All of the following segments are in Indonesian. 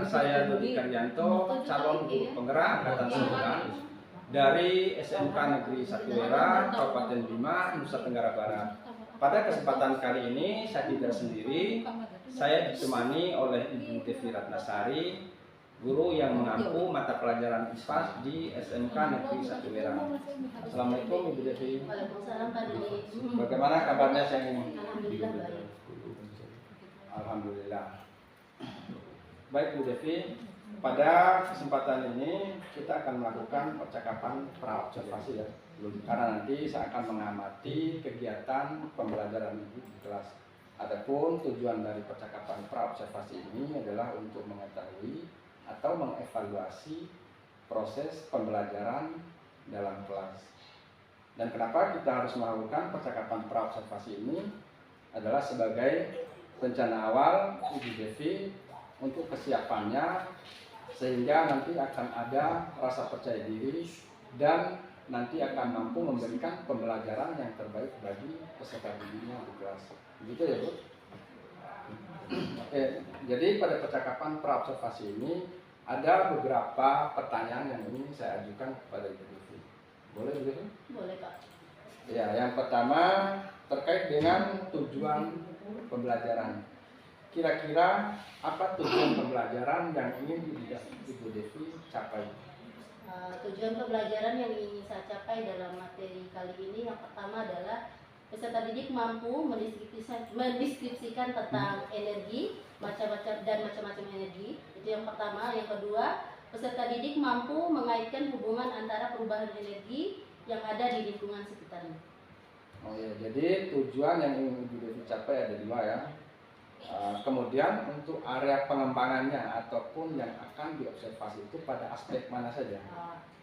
saya Dodi Karyanto, calon guru penggerak Angkatan 9 dari SMK Negeri 1 Wera, Kabupaten Bima, Nusa Tenggara Barat. Pada kesempatan kali ini saya tidak sendiri, saya ditemani oleh Ibu Devi Ratnasari, guru yang mengampu mata pelajaran IPA di SMK Negeri 1 Wera. Assalamualaikum Ibu Devi. Waalaikumsalam Pak Dodi. Bagaimana kabarnya siang ini? Alhamdulillah baik. Alhamdulillah. Baik Bu Devi, pada kesempatan ini kita akan melakukan percakapan praobservasi ya. Karena nanti saya akan mengamati kegiatan pembelajaran Ibu di kelas. Adapun tujuan dari percakapan praobservasi ini adalah untuk mengetahui atau mengevaluasi proses pembelajaran dalam kelas. Dan kenapa kita harus melakukan percakapan praobservasi ini adalah sebagai rencana awal Ibu Devi untuk kesiapannya, sehingga nanti akan ada rasa percaya diri dan nanti akan mampu memberikan pembelajaran yang terbaik bagi peserta didiknya di kelas. Begitu ya Bu? Oke, jadi pada percakapan praobservasi ini ada beberapa pertanyaan yang ingin saya ajukan kepada Ibu Devi. Boleh begitu? Boleh Pak. Ya, yang pertama terkait dengan tujuan pembelajaran. Kira-kira apa tujuan pembelajaran yang ingin Ibu Devi capai? Tujuan pembelajaran yang ingin saya capai dalam materi kali ini yang pertama adalah peserta didik mampu mendeskripsikan tentang energi, macam-macam energi. Itu yang pertama. Yang kedua, peserta didik mampu mengaitkan hubungan antara perubahan energi yang ada di lingkungan sekitarnya. Oh ya, jadi tujuan yang ingin Ibu Devi capai ada dua ya. Kemudian untuk area pengembangannya ataupun yang akan diobservasi itu pada aspek mana saja?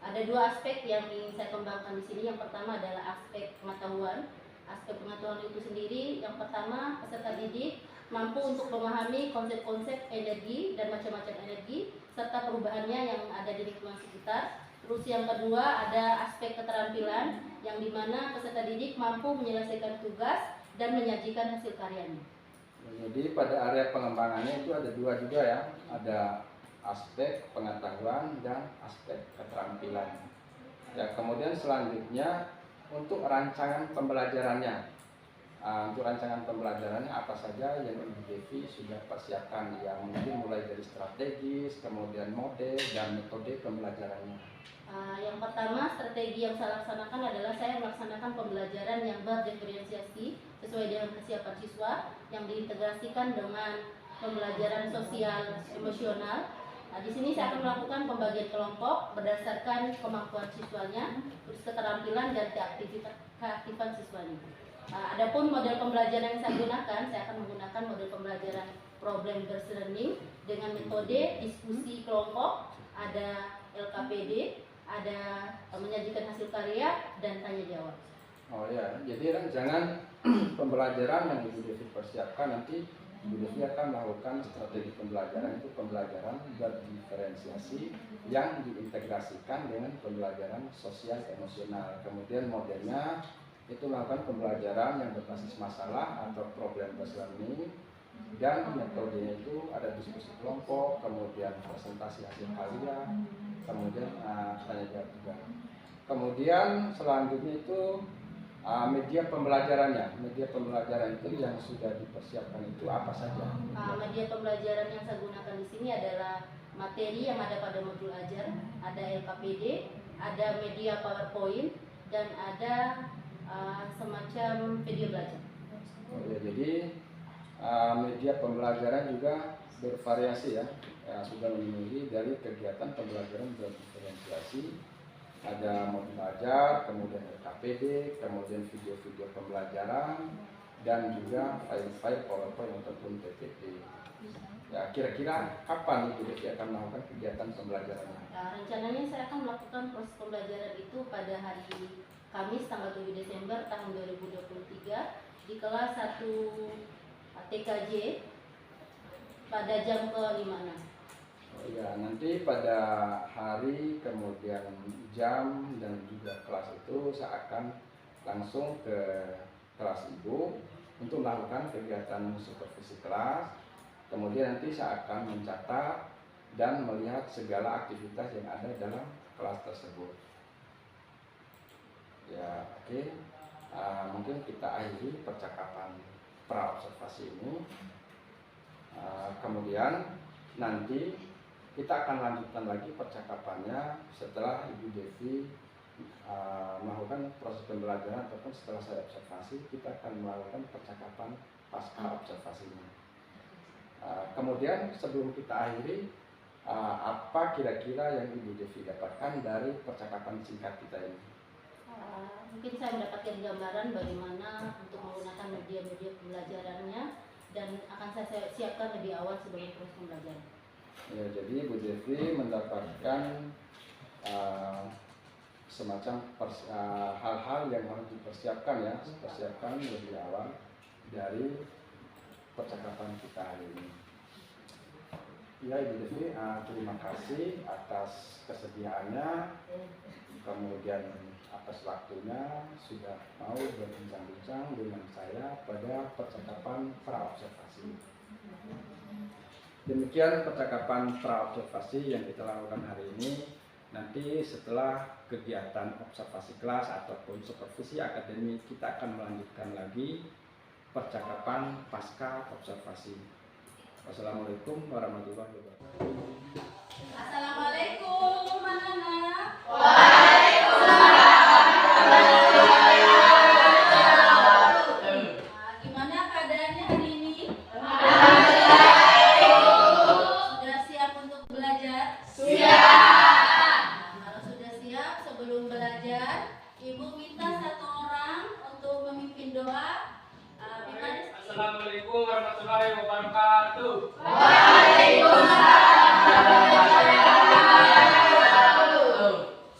Ada dua aspek yang ingin saya kembangkan di sini. Yang pertama adalah aspek pengetahuan. Aspek pengetahuan itu sendiri, yang pertama peserta didik mampu untuk memahami konsep-konsep energi dan macam-macam energi serta perubahannya yang ada di lingkungan sekitar. Terus yang kedua ada aspek keterampilan yang dimana peserta didik mampu menyelesaikan tugas dan menyajikan hasil karyanya. Jadi pada area pengembangannya itu ada dua juga ya, ada aspek pengetahuan dan aspek keterampilan. Ya, kemudian selanjutnya untuk rancangan pembelajarannya. Untuk rancangan pembelajarannya apa saja yang Ibu Devi sudah persiapkan, yang mungkin mulai dari strategis, kemudian model dan metode pembelajarannya. Yang pertama, strategi yang saya laksanakan adalah saya melaksanakan pembelajaran yang berdiferensiasi sesuai dengan kesiapan siswa yang diintegrasikan dengan pembelajaran sosial emosional. Di sini saya akan melakukan pembagian kelompok berdasarkan kemampuan siswanya, terus keterampilan dan keaktifan siswanya. Adapun model pembelajaran yang saya gunakan, saya akan menggunakan model pembelajaran problem based learning dengan metode diskusi kelompok, ada LKPD, ada menyajikan hasil karya dan tanya jawab. Oh ya, jadi rancangan pembelajaran yang Ibu Devi persiapkan nanti Ibu Devi akan melakukan strategi pembelajaran, itu pembelajaran berdiferensiasi yang diintegrasikan dengan pembelajaran sosial emosional. Kemudian modelnya itu melakukan pembelajaran yang berbasis masalah atau problem based learning, dan metodenya itu ada diskusi kelompok, kemudian presentasi hasil karya, kemudian tanya jawab juga. Kemudian selanjutnya itu media pembelajarannya. Media pembelajaran itu yang sudah dipersiapkan itu apa saja? Media pembelajaran yang saya gunakan di sini adalah materi yang ada pada modul ajar, ada LKPD, ada media PowerPoint, dan ada semacam video belajar. Oh ya, jadi media pembelajaran juga bervariasi ya, sudah memenuhi dari kegiatan pembelajaran berdiferensiasi. Ada modul ajar, kemudian LKPD, kemudian video-video pembelajaran, dan juga file-file PowerPoint ataupun PPT. Ya, kira-kira kapan Ibu Devi akan melakukan kegiatan pembelajarannya? Rencananya saya akan melakukan proses pembelajaran itu pada hari Kamis tanggal 7 Desember tahun 2023 di kelas 1 TKJ pada jam ke-5. Oh ya, nanti pada hari, kemudian jam, dan juga kelas itu saya akan langsung ke kelas Ibu untuk melakukan kegiatan supervisi kelas. Kemudian nanti saya akan mencatat dan melihat segala aktivitas yang ada dalam kelas tersebut. Ya, oke. Mungkin kita akhiri percakapan pra-observasi ini. Kemudian nanti kita akan lanjutkan lagi percakapannya setelah Ibu Devi melakukan proses pembelajaran ataupun setelah saya observasi, kita akan melakukan percakapan pasca observasinya. Kemudian sebelum kita akhiri, apa kira-kira yang Ibu Devi dapatkan dari percakapan singkat kita ini? Mungkin saya mendapatkan gambaran bagaimana untuk menggunakan media-media pembelajarannya dan akan saya siapkan lebih awal sebelum proses pembelajaran. Ya, jadi Bu Devi mendapatkan semacam hal-hal yang harus dipersiapkan ya, persiapkan lebih awal dari percakapan kita hari ini. Ya, Ibu Devi, terima kasih atas kesediaannya, kemudian atas waktunya sudah mau berbincang-bincang dengan saya pada percakapan pra-observasi. Demikian percakapan pra-observasi yang kita lakukan hari ini. Nanti setelah kegiatan observasi kelas ataupun supervisi akademik, kita akan melanjutkan lagi percakapan pasca observasi. Wassalamualaikum warahmatullahi wabarakatuh. Assalamualaikum, anak-anak. Gimana keadaannya hari ini? Sudah siap untuk belajar? Siap. Kalau sudah siap, sebelum belajar, Ibu minta satu orang untuk memimpin doa. Assalamualaikum warahmatullahi wabarakatuh.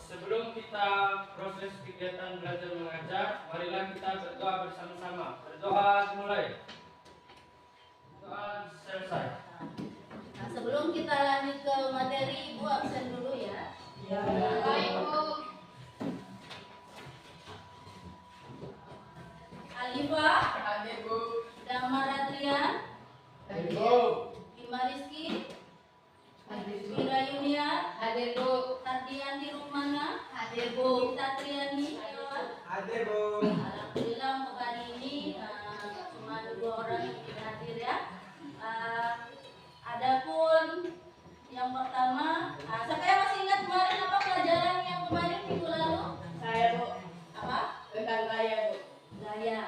Sebelum kita proses kegiatan belajar mengajar, marilah kita berdoa bersama-sama. Berdoa dimulai. Doa selesai. Nah, sebelum kita lanjut ke materi, Ibu absen dulu ya. Baik, Bu. Alifah, Hadir, Bu. Damar Adrian, Hadir, Bu. Ima Rizky, Mira Yunia, Hadir, Bu. Tardianti Rumana, Hadir, Bu Tatriani, Hadir, Bu. Alhamdulillah untuk hari ini cuma 2 orang yang tidak hadir ya. Adapun yang pertama, siapa yang masih ingat kemarin apa pelajaran yang kemarin minggu lalu? Saya, Bu. Apa? Tentang gaya, Bu. Gaya.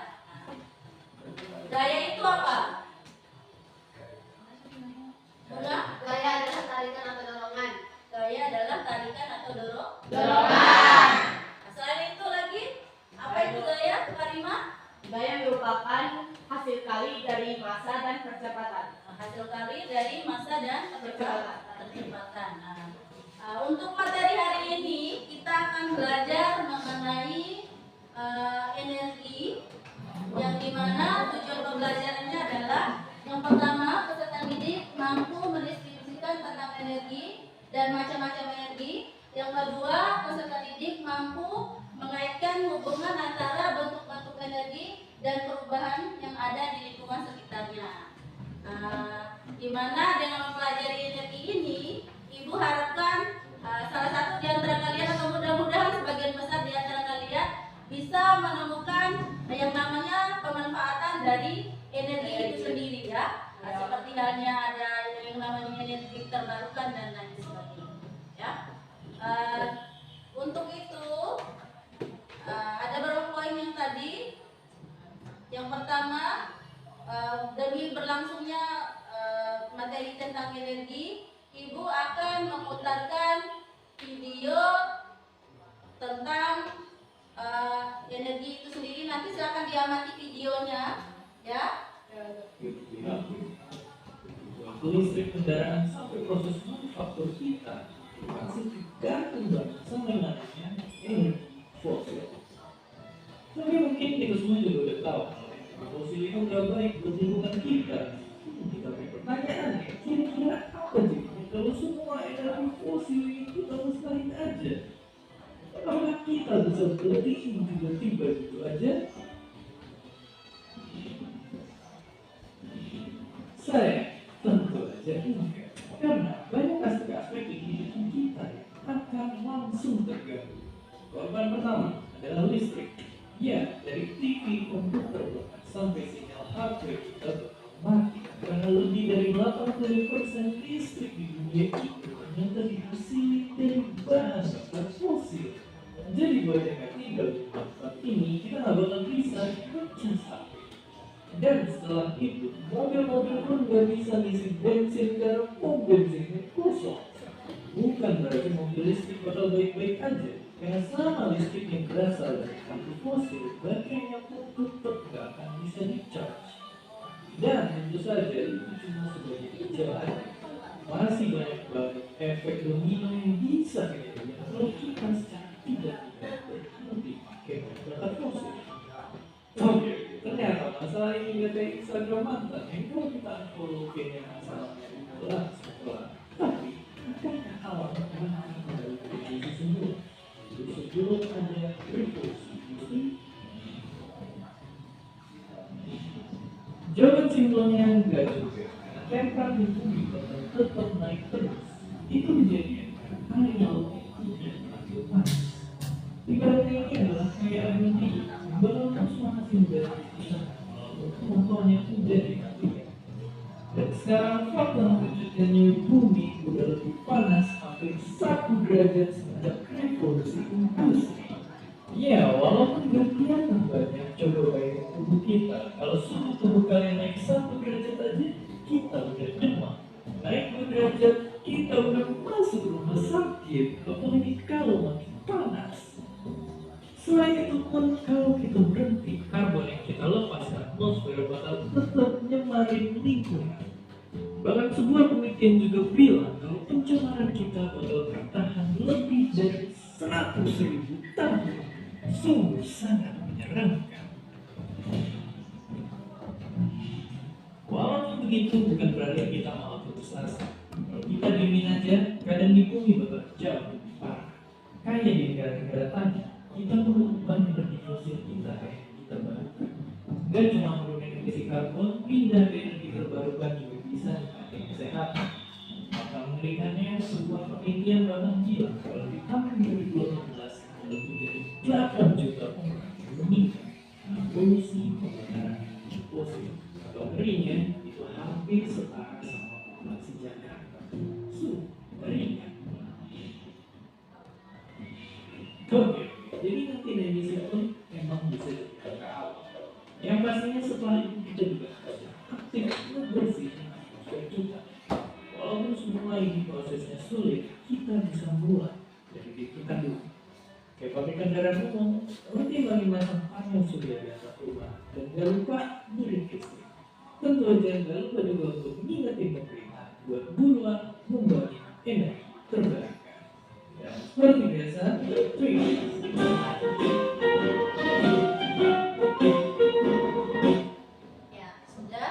Gaya itu apa? Bunga? Gaya adalah tarikan atau dorongan. Gaya adalah tarikan atau Dorongan. Nah, selain itu lagi, apa itu gaya, Karimah? Gaya merupakan hasil kali dari massa dan percepatan. Hasil kali dari massa dan percepatan. Untuk materi hari ini kita akan belajar mengenai energi, yang dimana tujuan pembelajarannya adalah yang pertama, peserta didik mampu mendistribusikan tentang energi dan macam-macam energi. Yang kedua, peserta didik mampu mengaitkan hubungan antara bentuk-bentuk energi dan perubahan yang ada di lingkungan sekitarnya. Dimana dengan mempelajari energi ini, Ibu harapkan salah satu di antara kalian atau mudah-mudahan sebagian besar di antara kalian bisa menemukan yang namanya pemanfaatan dari energi itu sendiri ya. Seperti halnya ada yang namanya energi terbarukan dan lain sebagainya. Ya. Untuk itu ada beberapa poin yang tadi. Yang pertama, demi berlangsungnya materi tentang energi, Ibu akan memutarkan video tentang energi itu sendiri. Nanti silakan diamati videonya, ya. Waktu listrik kendaraan sampai proses manufaktur kita masih tergantung banget sama yang namanya energi fosil. Tapi mungkin kita semua juga udah tahu kalau fosil itu udah baik buat lingkungan kita. Kita punya pertanyaannya, kira-kira apa sih kalau semua energi fosil itu kita lestariin aja? Apakah kita bisa berhenti tiba-tiba gitu aja? Saya tentu aja enggak, karena banyak aspek Jawaban pertama adalah listrik. Ya, dari TV, komputer, sampai sinyal HP kita bakal mati karena lebih dari 80% listrik di dunia itu ternyata dihasilkan dari bahan bakar fosil. Jadi buat yang nggak tinggal di tempat ini, kita nggak bakal bisa ngecas HP. Dan setelah itu, mobil-mobil pun nggak bisa ngisi bensin karena pom bensinnya kosong. Bukan berarti mobil listrik bakal baik-baik aja, karena selama listrik yang berasal dari kampus fosil, baterainya pun tetap nggak akan bisa di-charge. Dan tentu saja itu cuma sebagai kecil aja. Masih banyak banget efek domino yang bisa kejadian kalau kita secara tidak lebih pakai bahan fosil. Oke, ternyata masalah ini nggak kayak Instagram mantan yang kalau kita unfollow kayaknya masalahnya adalah sekolah. Tapi apakah awal mengenai dari posisi semula? Sebelum ada revolusi, jawaban simpelnya enggak juga. Temperatur bumi bakal tetap naik terus. Itu menjadikan air laut tidak terlalu panas. Ibaratnya ini adalah kayak air mendidih yang bakal terus manasin dari contohnya hujan di katinya. Dan sekarang fakta menunjukkannya bumi udah lebih panas hampir 1 derajat sejak revolusi industri. Ya, walaupun gak kelihatan banyak, coba bayangin tubuh kita. Kalau suhu tubuh kalian naik 1 derajat aja, kita udah demam. Naik 2 derajat, kita udah masuk rumah sakit. Apalagi kalau makin panas. Selain itu pun, kalau kita berhenti, karbon yang kita lepas ke atmosfer bakal tetap nyemarin lingkungan. Bahkan sebuah penelitian juga bilang kalau pencemaran kita bakal bertahan lebih dari 100.000 tahun. Sungguh sangat menyeramkan. Walaupun begitu bukan berarti kita malah putus asa. Kalau kita diemin aja, keadaan di bumi bakal jauh lebih parah. Kayak di negara-negara tadi, kita perlu ubah energi fosil kita kayak yang kita barukan. Gak cuma menurunkan emisi karbon, pindah ke energi terbarukan juga bisa dipakai kesehatan. Maka mengerikannya sebuah penelitian bahkan bilang kalau di tahun 2018 lebih dari 8 juta orang yang meninggal karena polusi pembakaran fosil. Atau ngerinya itu hampir setara sama populasi Jakarta. Ngerinya. Oke, jadi nanti emisi pun memang bisa dilakukan ke awal. Yang pastinya setelah itu kita juga harus aktif membersihkan atmosfer kita. Walaupun semua ini prosesnya sulit, kita bisa mulai dari diri kita dulu. Kayak pakai kendaraan umum, rutin lagi sampah yang sudah biasa keluar. Dan jangan lupa burin listrik. Tentu aja jangan lupa juga untuk mengingatkan pemerintah buat buruan membagi energi terbarukan. Dan seperti biasa, terima kasih. Ya, sudah.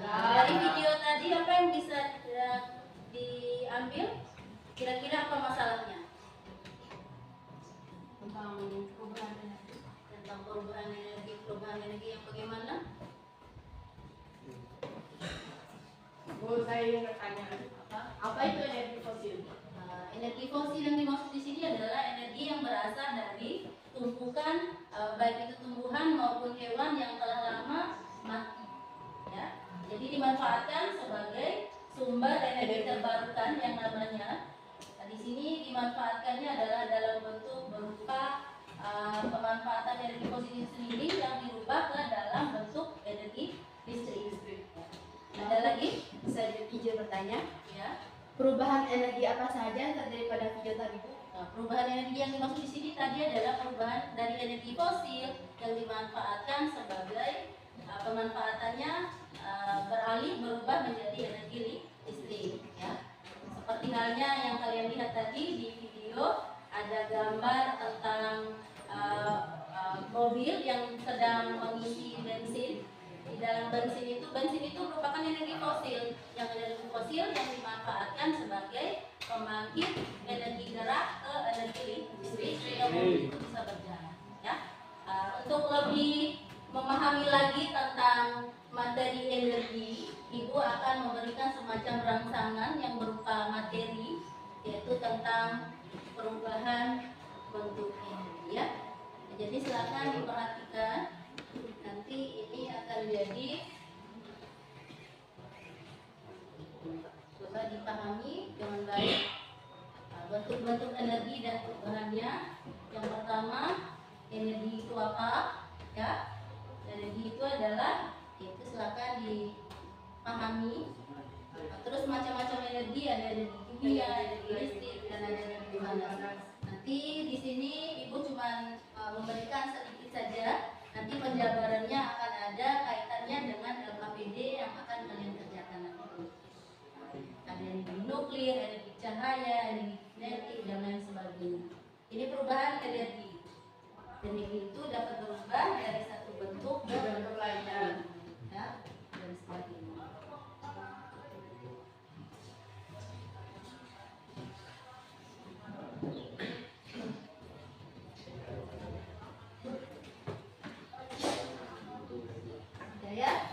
Nah, dari video tadi apa yang bisa diambil? Kira-kira apa masalahnya? Tentang perubahan energi yang bagaimana? Saya ingin bertanya, apa itu energi fosil? Energi fosil yang dimaksud di sini adalah energi yang berasal dari tumpukan baik itu tumbuhan maupun hewan yang telah lama mati. Ya, jadi dimanfaatkan sebagai sumber energi terbarukan yang namanya di sini dimanfaatkannya adalah dalam bentuk berupa pemanfaatan energi fosil sendiri yang dirubah ke dalam bentuk energi listrik. Ada lagi? Saya izin bertanya, Ya. perubahan energi apa saja yang terjadi pada video tadi, Bu? Nah, perubahan energi yang dimaksud di sini tadi adalah perubahan dari energi fosil yang dimanfaatkan sebagai pemanfaatannya berubah menjadi energi listrik. Ya. Seperti halnya yang kalian lihat tadi di video, ada gambar tentang mobil yang sedang mengisi bensin. Di dalam bensin itu merupakan energi fosil yang dimanfaatkan sebagai pembangkit energi gerak ke energi listrik sehingga mobil itu bisa berjalan. Ya. Untuk lebih memahami lagi tentang materi energi, Ibu akan memberikan semacam rangsangan yang berupa materi, yaitu tentang perubahan bentuk energi ya. Jadi silakan diperhatikan. Nanti ini akan jadi coba dipahami dengan baik. Nah, bentuk-bentuk energi dan perubahannya. Yang pertama, energi itu apa? Ya, energi itu adalah itu silakan dipahami. Nah, terus macam-macam energi, ada energi kimia, energi listrik, dan ada energi panas. Nanti di sini Ibu cuma memberikan sedikit saja. Nanti penjabarannya akan ada kaitannya dengan LKPD yang akan kalian kerjakan nanti. Ada energi nuklir, energi cahaya, energi kinetik, dan lain sebagainya. Ini perubahan energi. Energi itu dapat berubah dari satu bentuk ke bentuk lainnya, ya, dan sebagainya. Ya.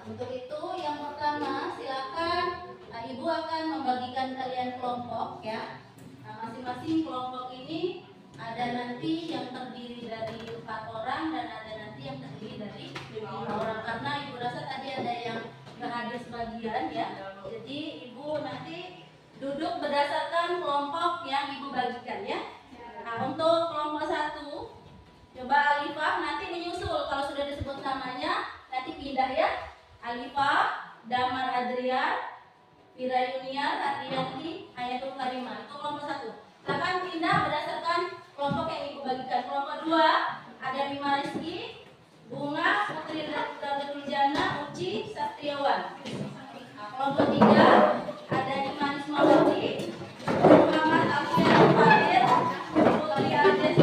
Untuk itu yang pertama silakan Ibu akan membagikan kalian kelompok ya. Masing-masing kelompok ini ada nanti yang terdiri dari 4 orang dan ada nanti yang terdiri dari 5 orang karena Ibu rasa tadi ada yang nggak hadir sebagian ya. Jadi Ibu nanti duduk berdasarkan kelompok yang Ibu bagikan ya. Nah, untuk kelompok 1 coba Alifah nanti menyusul, kalau sudah disebut namanya nanti pindah ya. Alifah, Damar Adrian, Fira Yuniar, Adrianti, Hayatul Karimah. Itu kelompok 1. Silakan pindah berdasarkan kelompok yang Ibu bagikan. Kelompok 2 ada Bima Rizky, Bunga, Putri Ratul Jana, Uci, Satriawan. Nah, kelompok 3 ada Imanis Mawati, Muhammad Alfian Fadir, Putri Ades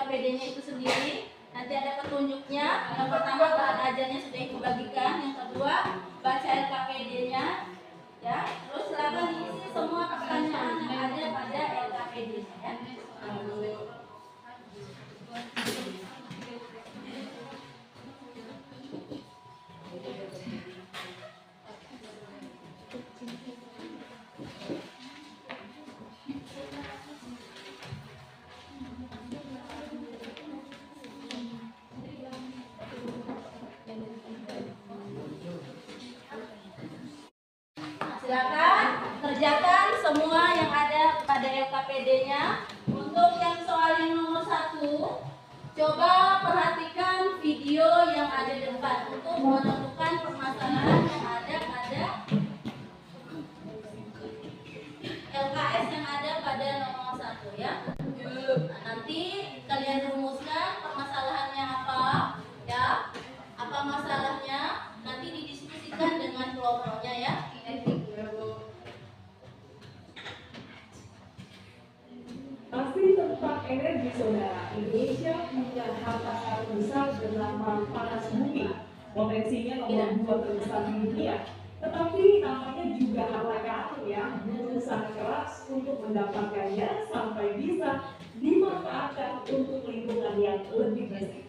LKPD-nya itu sendiri. Nanti ada petunjuknya. Yang pertama bahan ajarnya sudah Ibu bagikan. Yang kedua baca LKPD-nya. Ya, terus silakan diisi semua pertanyaan yang ada pada LKPD-nya. Ya. Silakan kerjakan semua yang ada pada LKPD-nya. Untuk yang soal yang nomor 1, coba perhatikan video yang ada di depan untuk menentukan permasalahan yang ada pada LKS yang ada pada nomor 1 ya. Nanti kalian rumuskan permasalahannya apa ya. Apa masalahnya? Nanti didiskusikan dengan kelompoknya ya. Masih tentang energi saudara, Indonesia punya harta karun besar bernama panas bumi. Potensinya nomor 2 terbesar di dunia. Tetapi namanya juga harta karun ya, berusaha keras untuk mendapatkannya sampai bisa dimanfaatkan untuk lingkungan yang lebih bersih.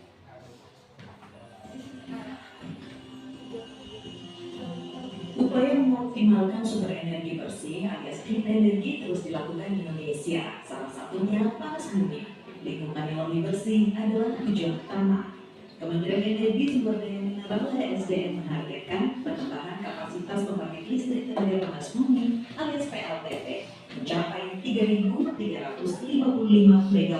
Upaya mengoptimalkan sumber energi bersih alias clean energy terus dilakukan di Indonesia. Salah satunya panas bumi. Lingkungan yang lebih bersih adalah tujuan utama. Kementerian Energi Sumber Daya Mineral dan SDM menargetkan penambahan kapasitas pembangkit listrik tenaga panas bumi alias PLTP mencapai 3.355 MW.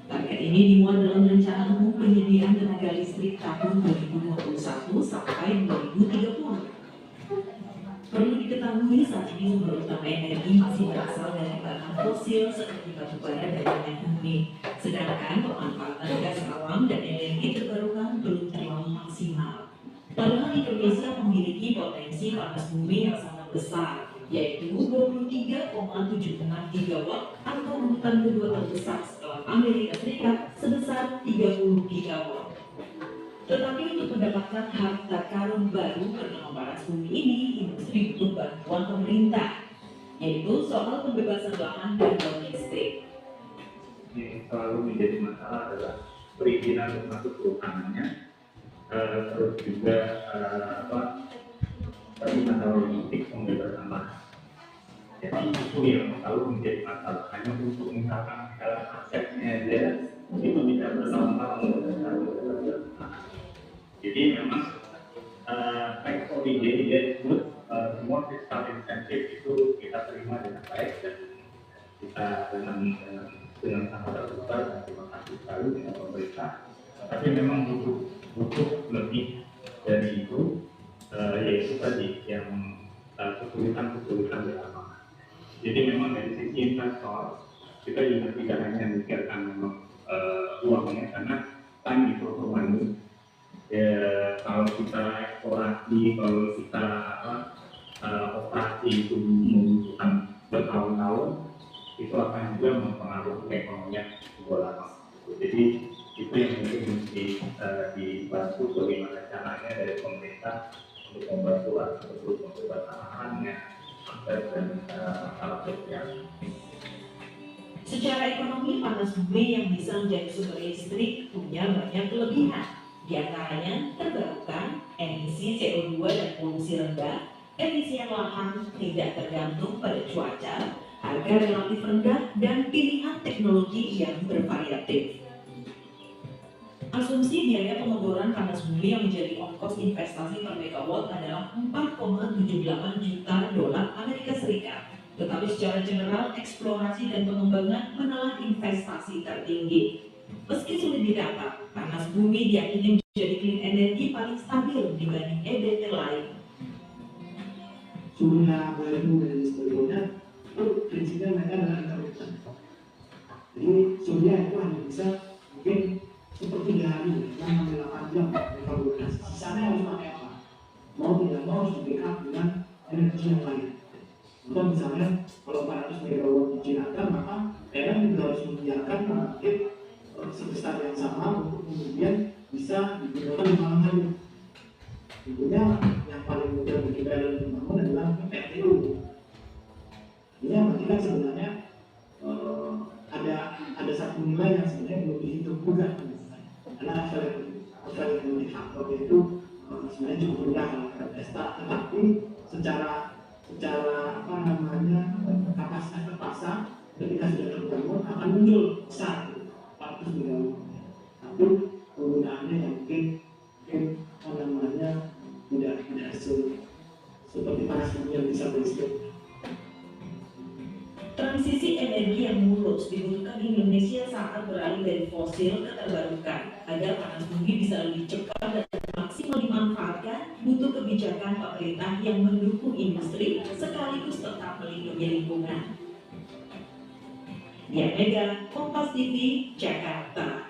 Target ini ini dimuat dalam Rencana Umum Penyediaan Tenaga Listrik tahun 2021 sampai 2030. Perlu diketahui saat ini sumber utama energi masih berasal dari bahan fosil seperti batu bara dan minyak bumi, sedangkan pemanfaatan gas alam dan energi terbarukan belum terlalu maksimal. Padahal Indonesia memiliki potensi panas bumi yang sangat besar, yaitu 23,76 gigawatt atau urutan kedua terbesar setelah Amerika Serikat sebesar 30 gigawatt. Tetapi untuk mendapatkan harta karun baru bernama panas bumi ini, industri butuh bantuan pemerintah, yaitu soal pembebasan lahan dan logistik. Yang selalu menjadi masalah adalah perizinan masuk keutamannya, terus juga masalah logistik pembebasan lahan. Jadi itu yang selalu menjadi masalah. Hanya untuk misalkan asetnya aja itu bisa bertahun-tahun. Jadi memang tax holiday dia disebut semua fiskal insentif itu kita terima dengan baik dan kita dengan sangat terbuka dan terima kasih sekali dengan pemerintah. Tapi memang butuh lebih dari itu, yaitu tadi yang kesulitan bersama. Jadi memang dari sisi investor kita juga tidak hanya memikirkan memang uangnya, karena time itu money. Ya, kalau kita eksplorasi, kalau kita operasi itu membutuhkan bertahun-tahun, itu akan juga mempengaruhi perekonomian sebuah lama. Jadi itu yang mungkin mesti dibantu bagaimana caranya dari pemerintah untuk membantu untuk pembebasan lahannya dan masalah sosial. Secara ekonomi, panas bumi yang bisa menjadi sumber listrik punya banyak kelebihan. Di antaranya terbarukan, emisi CO2 dan polusi rendah, efisien lahan, tidak tergantung pada cuaca, harga relatif rendah, dan pilihan teknologi yang bervariatif. Asumsi biaya pengeboran panas bumi yang menjadi ongkos investasi per megawatt adalah 4,78 juta dolar Amerika Serikat. Tetapi secara general, eksplorasi dan pengembangan menelan investasi tertinggi. Meski sulit didata, panas bumi diyakini menjadi clean energi paling stabil dibanding EBT lain. Surya, Bayu, dan sebagainya itu prinsipnya mereka adalah intermittent. Jadi surya itu hanya bisa mungkin sepertiga hari, 6-8 jam mereka beroperasi. Sisanya harus pakai apa? Mau tidak mau harus di backup dengan energi yang lain. Contoh misalnya kalau 400 megawatt di Cilacap, maka daerah juga harus menyediakan pembangkit sebesar yang sama untuk kemudian bisa digunakan di malam hari. Tentunya yang paling mudah bagi dalam membangun adalah PLTU. Ini berarti kan sebenarnya ada satu nilai yang sebenarnya belum dihitung juga, karena availability faktor itu sebenarnya cukup rendah kalau kita pesta, tetapi secara kapasitas terpasang ketika sudah terbangun akan muncul besar 400 megawatt. Tapi penggunaannya yang mungkin tidak seperti panas bumi yang bisa berlistrik. Transisi energi yang mulus dibutuhkan Indonesia saat beralih dari fosil ke terbarukan. Agar panas bumi bisa lebih cepat dan maksimal dimanfaatkan, butuh kebijakan pemerintah yang mendukung industri sekaligus tetap melindungi lingkungan. Dian Mega, Kompas TV, Jakarta.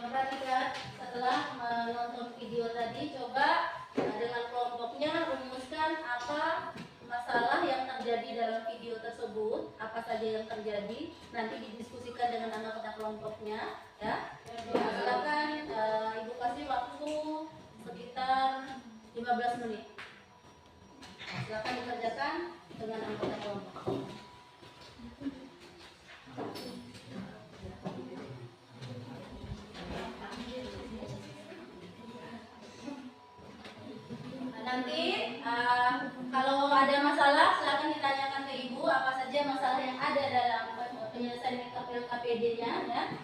Coba kita setelah menonton video tadi, coba dengan kelompoknya rumuskan apa masalah yang terjadi dalam video tersebut, apa saja yang terjadi, nanti didiskusikan dengan anggota kelompoknya, ya. Silakan Ibu kasih waktu sekitar 15 menit. Silakan dikerjakan dengan anggota kelompok. Nanti kalau ada masalah silakan ditanyakan ke Ibu apa saja masalah yang ada dalam penyelesaian KPD-nya, ya.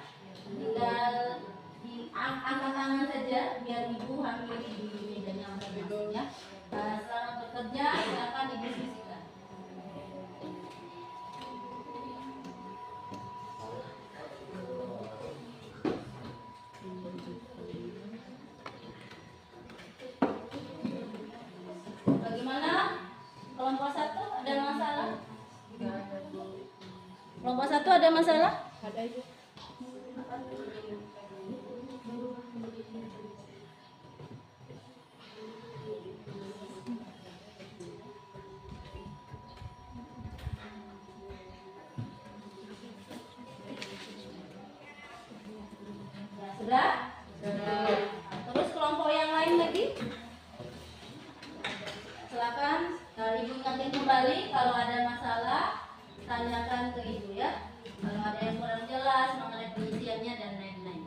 Tinggal angkat tangan saja biar Ibu hampiri di mejanya masing-masing, ya. Selamat bekerja, silakan didiskusikan. Kelompok 1 ada masalah? Ada Ibu. Sudah? Terus kelompok yang lain lagi? Silakan Ibu ingatin kembali kalau ada masalah tanyakan ke Ibu ya. Kalau ada yang kurang jelas mengenai pengisiannya dan lain-lain.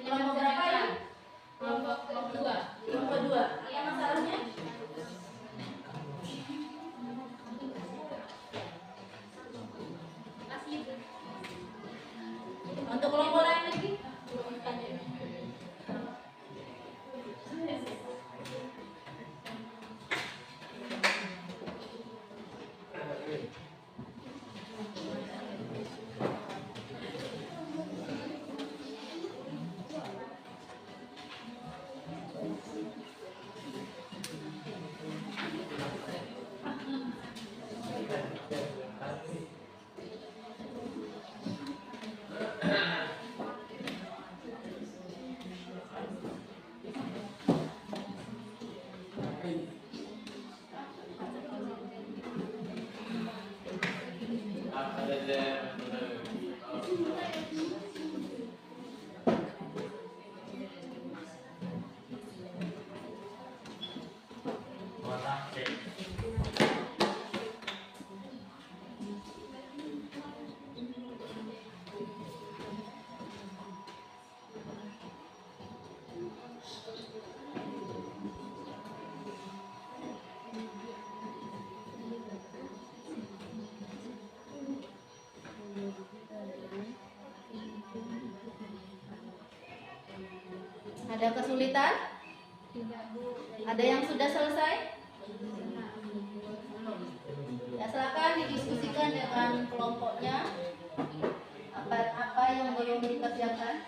Kelompok berapa ya? Kelompok kedua. Kelompok 2. Iya masalahnya? Untuk kelompok lain lagi? Ada kesulitan? Ada yang sudah selesai? Ya silakan didiskusikan dengan kelompoknya. Apa yang belum dikerjakan?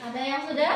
Ada yang sudah?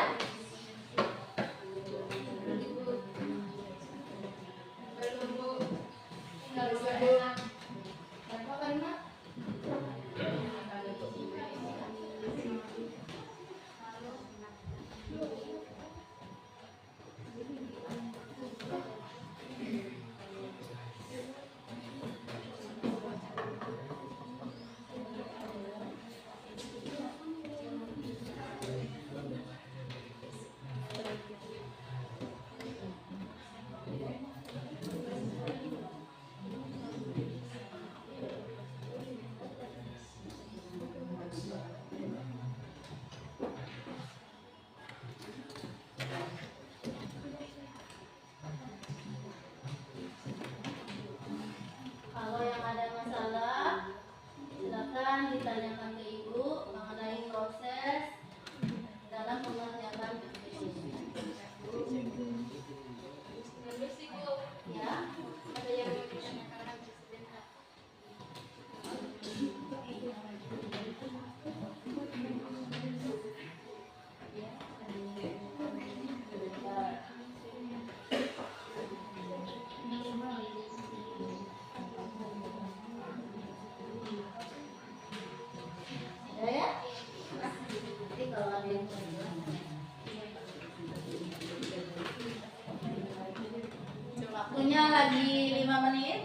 masalah, silakan ditanyakan ke Ibu mengenai proses dalam pengerjaan ya. Ada yang mau ditanyakan sebentar. Ya. Nanti kalau ada yang waktunya lagi 5 menit,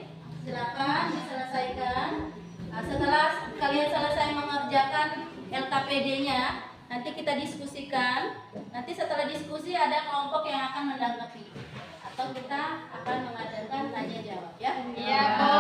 silakan diselesaikan. Nah, setelah kalian selesai mengerjakan LKPD-nya, nanti kita diskusikan. Nanti setelah diskusi ada kelompok yang akan menanggapi atau kita akan mengadakan tanya jawab ya. Iya, Bu.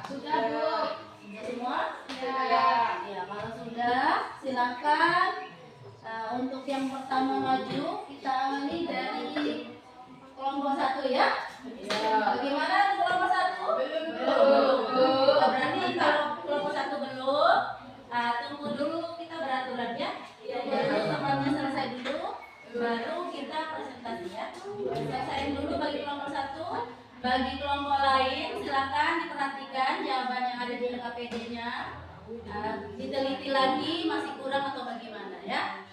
Sudah Bu. Sudah semua? Ya, kalau sudah silakan. Untuk yang pertama maju kita awali dari kelompok 1 ya. Bagaimana kelompok 1? Belum. Berarti kalau kelompok 1 belum, tunggu dulu, kita beraturan ya. Tunggu dulu temannya selesai dulu, baru kita presentasi ya. Selesaiin dulu bagi kelompok 1. Bagi kelompok lain silakan diperhatikan jawaban yang ada di LKPD-nya. Diteliti lagi masih kurang atau bagaimana ya.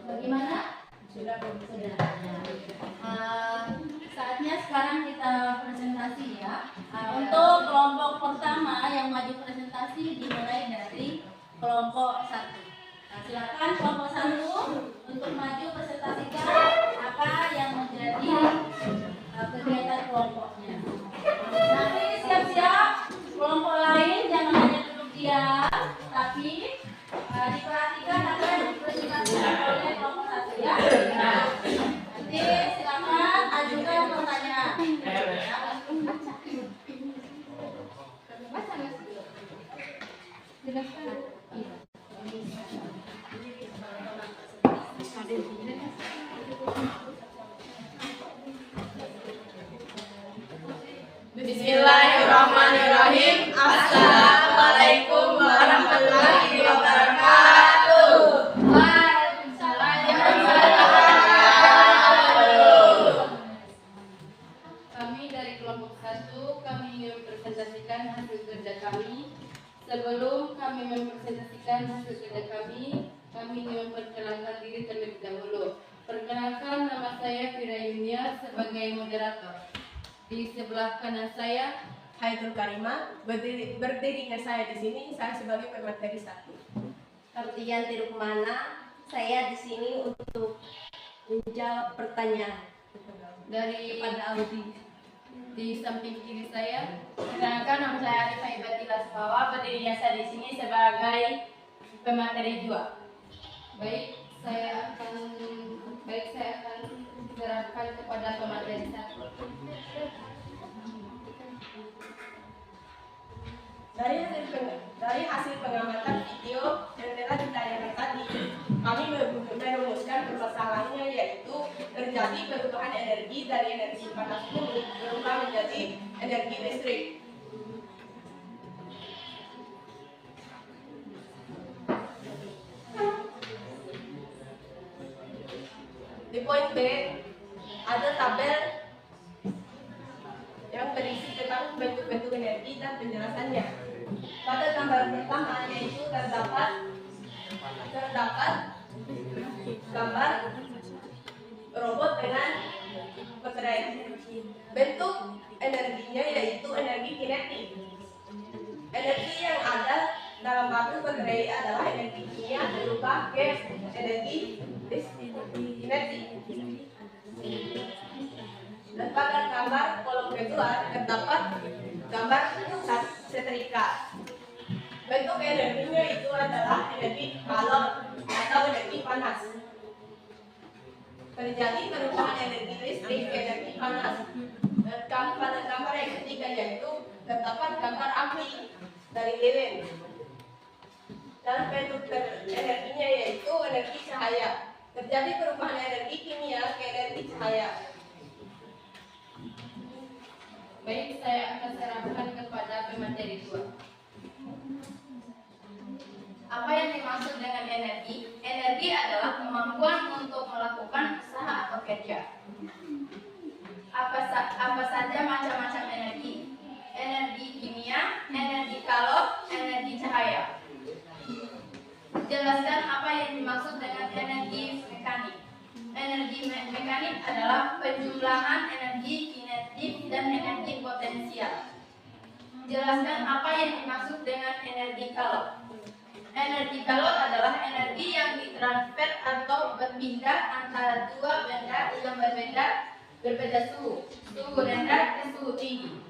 Bagaimana? Sudah. Saatnya sekarang kita presentasi ya. Untuk kelompok pertama yang maju presentasi dimulai dari kelompok 1. Silakan kelompok 1 untuk maju presentasikan apa yang menjadi kegiatan kelompoknya. Nanti siap-siap kelompok lain jangan hanya duduk diam, tapi diperhatikan apa yang dipresentasikan oleh kelompok 1 ya. Nanti silakan ajukan pertanyaan. Sekian hasil kerja kami ingin memperkenalkan diri terlebih dahulu. Perkenalkan, nama saya Fira Yunia sebagai moderator. Di sebelah kanan saya Haidul Karima, berdirinya saya di sini, saya sebagai pemateri 1. Kartianti Rukmana, saya di sini untuk menjawab pertanyaan dari kepada Audi. Di samping kiri saya, perkenalkan, nama saya Arifah Ibatila Supawa, berdirinya saya di sini sebagai pemateri 2. Baik, saya akan serahkan kepada pemateri 1. Dari hasil pengamatan video yang telah ditayangkan tadi, kami merumuskan permasalahannya, yaitu terjadi perubahan energi dari energi panas bumi berubah menjadi energi listrik. Di poin B ada tabel yang berisi tentang bentuk-bentuk energi dan penjelasannya. Pada gambar pertama yaitu terdapat gambar robot dengan baterai. Bentuk energinya yaitu energi kinetik. Energi yang ada dalam batu baterai adalah energi kimia berubah ke energi kinetik. Dan pada gambar kolom kedua terdapat gambar setrika. Bentuk energinya itu adalah energi kalor atau energi panas. Terjadi perubahan energi listrik ke energi panas. Dan pada gambar yang ketiga yaitu terdapat gambar api dari lilin. Dan bentuk energinya yaitu energi cahaya. Terjadi perubahan energi kimia ke energi cahaya. Baik, saya akan serahkan kepada pemateri 2. Apa yang dimaksud dengan energi? Energi adalah kemampuan untuk melakukan usaha atau kerja. Apa saja macam-macam energi? Energi kimia, energi kalor, energi cahaya. Jelaskan apa yang dimaksud dengan energi mekanik. Energi mekanik adalah penjumlahan energi kinetik dan energi potensial. Jelaskan apa yang dimaksud dengan energi kalor. Energi kalor adalah energi yang ditransfer atau berpindah antara dua benda yang berbeda suhu rendah ke suhu tinggi.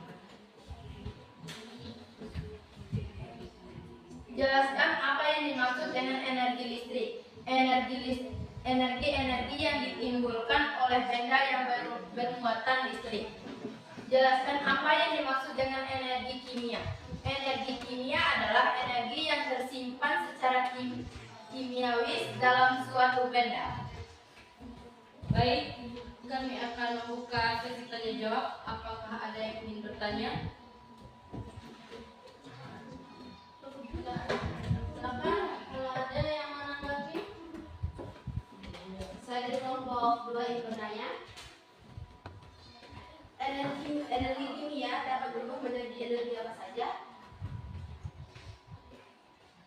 Jelaskan apa yang dimaksud dengan energi listrik. Energi yang ditimbulkan oleh benda yang bermuatan listrik. Jelaskan apa yang dimaksud dengan energi kimia. Energi kimia adalah energi yang tersimpan secara kimiawis dalam suatu benda. Baik, kami akan membuka sesi tanya jawab. Apakah ada yang ingin bertanya? Silakan, kalau ada yang menanggapi. Saya dari kelompok 2 yang bertanya. Energi kimia dapat berubah menjadi energi apa saja?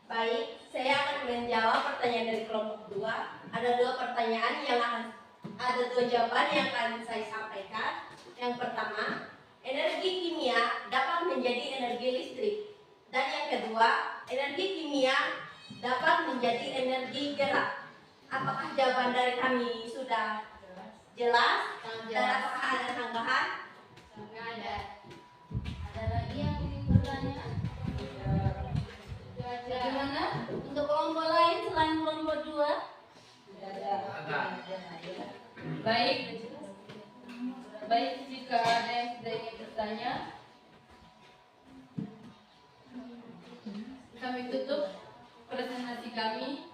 Baik, saya akan menjawab pertanyaan dari kelompok 2. Ada 2 pertanyaan ada 2 jawaban yang akan saya sampaikan. Yang pertama, energi kimia dapat menjadi energi listrik. Dan yang kedua, energi kimia dapat menjadi energi gerak. Apakah jawaban dari kami sudah jelas? Dan apakah ada tambahan? Enggak ada. Ada lagi yang ingin bertanya? Bagaimana untuk kelompok lain selain kelompok 2? Baik, jika ada yang tidak ingin bertanya, kami tutup presentasi kami.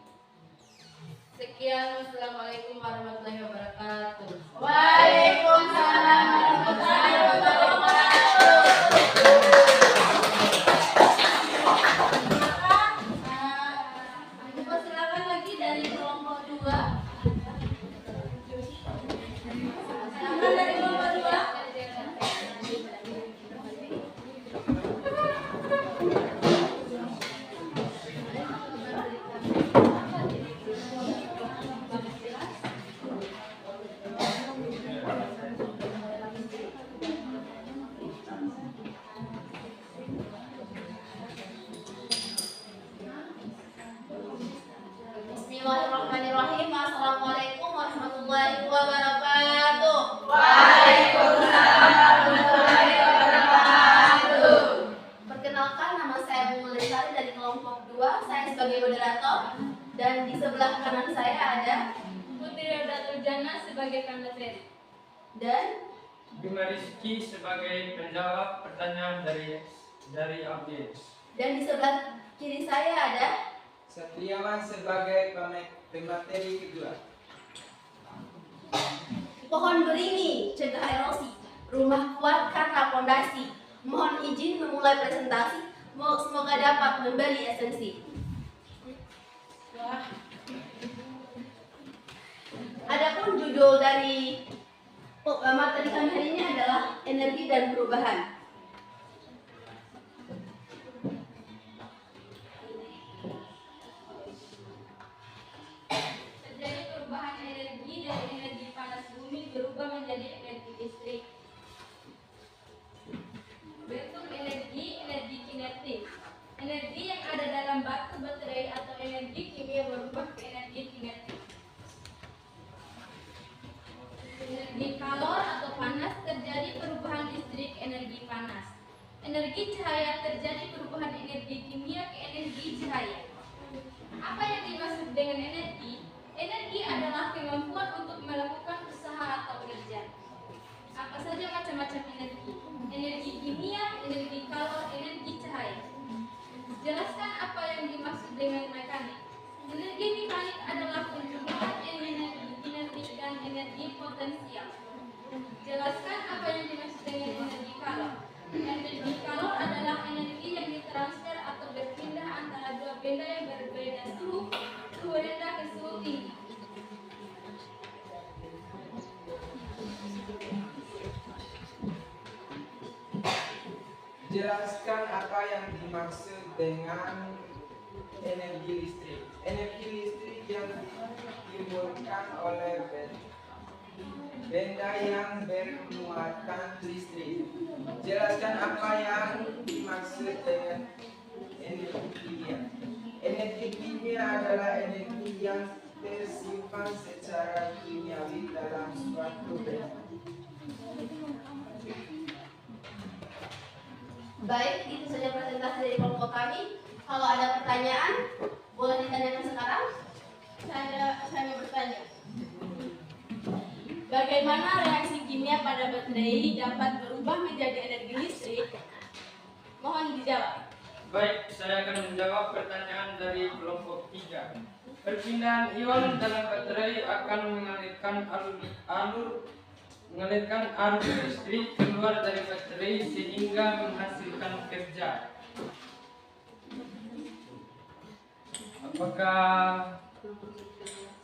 Sekian, wassalamualaikum warahmatullahi wabarakatuh. Waalaikumsalam warahmatullahi wabarakatuh. Silakan lagi dari kelompok 2. Silakan dari kelompok 2. sebagai pemateri. Dan Bima Rizky sebagai penjawab pertanyaan dari audiens. Dan di sebelah kiri saya ada Satriawan sebagai pemateri kedua. pohon beringin cegah erosi, rumah kuat karena fondasi. Mohon izin memulai presentasi. Semoga dapat memberi esensi. Adapun judul dari materi kami hari ini adalah energi dan perubahan. Terjadi perubahan energi dari energi panas bumi berubah menjadi energi listrik. Bentuk energi kinetik. Energi yang ada dalam batu baterai atau energi kimia berubah ke energi kinetik. Energi kalor atau panas terjadi perubahan listrik energi panas. Energi cahaya terjadi perubahan energi kimia ke energi cahaya. Apa yang dimaksud dengan energi? Energi adalah kemampuan untuk melakukan usaha atau kerja. Apa saja macam-macam energi? Energi kimia, energi kalor, energi cahaya. Jelaskan apa yang dimaksud dengan mekanik. Energi mekanik adalah penjumlahan energi kinetik dan energi potensial. Jelaskan apa yang dimaksud dengan energi kalor. Energi kalor adalah energi yang ditransfer atau berpindah antara dua benda yang berbeda suhu rendah ke suhu tinggi. Jelaskan apa yang dimaksud dengan energi listrik. Energi listrik yang ditimbulkan oleh benda yang bermuatan listrik. Jelaskan apa yang dimaksud dengan energi kimia. Energi kimia adalah energi yang tersimpan secara kimiawi dalam suatu benda. Baik, itu saja presentasi dari kelompok kami. Kalau ada pertanyaan, boleh ditanyakan sekarang. Saya mau bertanya. Bagaimana reaksi kimia pada baterai dapat berubah menjadi energi listrik? Mohon dijawab. Baik, saya akan menjawab pertanyaan dari kelompok 3. Perpindahan ion dalam baterai akan mengalirkan arus listrik keluar dari baterai sehingga menghasilkan kerja. Apakah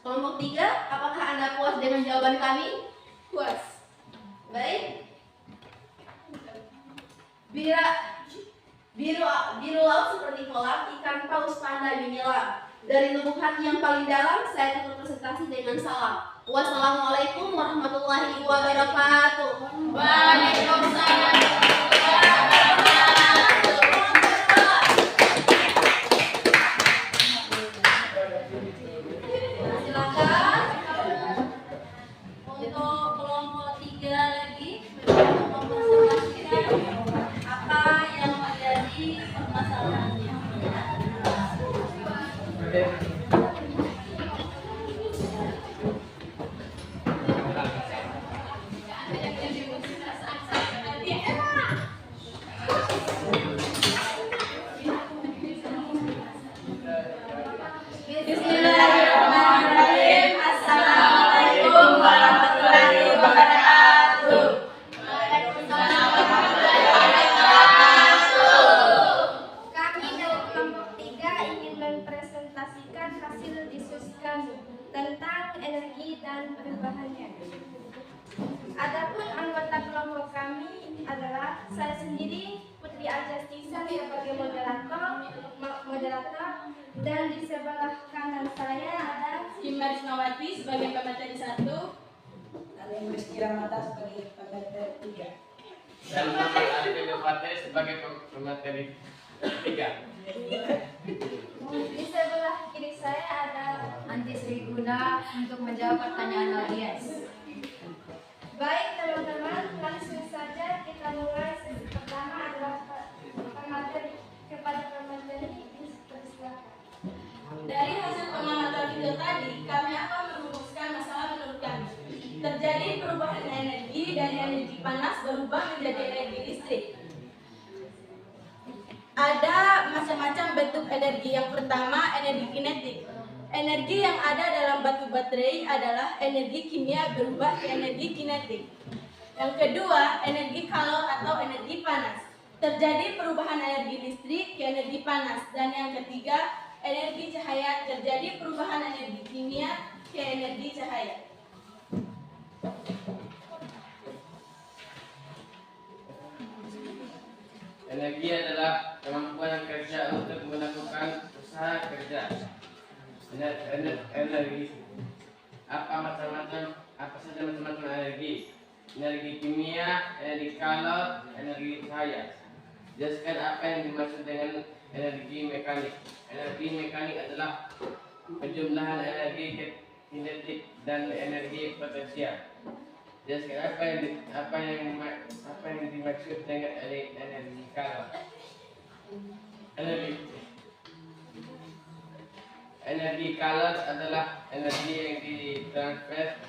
Kelompok 3, apakah Anda puas dengan jawaban kami? Puas. Baik. Biru laut seperti kolam, ikan paus pandai menyelam. Dari lubuk hati yang paling dalam, saya tutup presentasi dengan salam. Wassalamualaikum warahmatullahi wabarakatuh. Waalaikumsalam. Silakan untuk kelompok 3 lagi mempresentasikan apa yang menjadi permasalahannya. Bismillahirrahmanirrahim. Assalamualaikum warahmatullahi wabarakatuh. Waalaikumsalam warahmatullahi wabarakatuh. Kami dari kelompok 3 ingin mempresentasikan hasil diskusi kami tentang energi dan perubahannya. Adapun anggota kelompok kami adalah saya sendiri, Putri Ajastisa sebagai moderator, dan di sebelah kanan saya ada Imar Ismawati sebagai pemateri 1 dan Rizky Ramata sebagai pemateri 3. dan Muhammad Arifin Fateh sebagai pemateri 3. di sebelah kiri saya ada Anti Sri Guna untuk menjawab pertanyaan audiens. Baik teman-teman, langsung saja kita mulai. Sesi pertama adalah pemateri kepada pemateri. Silakan. Dari hasil pengamatan video tadi, kami akan merumuskan masalah menurut kami. energi panas berubah menjadi energi listrik. Ada macam-macam bentuk energi. Yang pertama, energi kinetik. Energi yang ada dalam batu baterai adalah energi kimia berubah ke energi kinetik. Yang kedua, energi kalor atau energi panas. Terjadi perubahan energi listrik ke energi panas. Dan yang ketiga, energi cahaya. Terjadi perubahan energi kimia ke energi cahaya. Energi adalah kemampuan kerja untuk melakukan usaha kerja. Energi apa saja macam-macam energi? Energi kimia, energi kalor, energi cahaya. Jelaskan apa yang dimaksud dengan energi mekanik. Energi mekanik adalah penjumlahan energi kinetik dan energi potensial. Jelaskan apa yang dimaksud dengan energi kalor. Energi kalor adalah energi yang ditransfer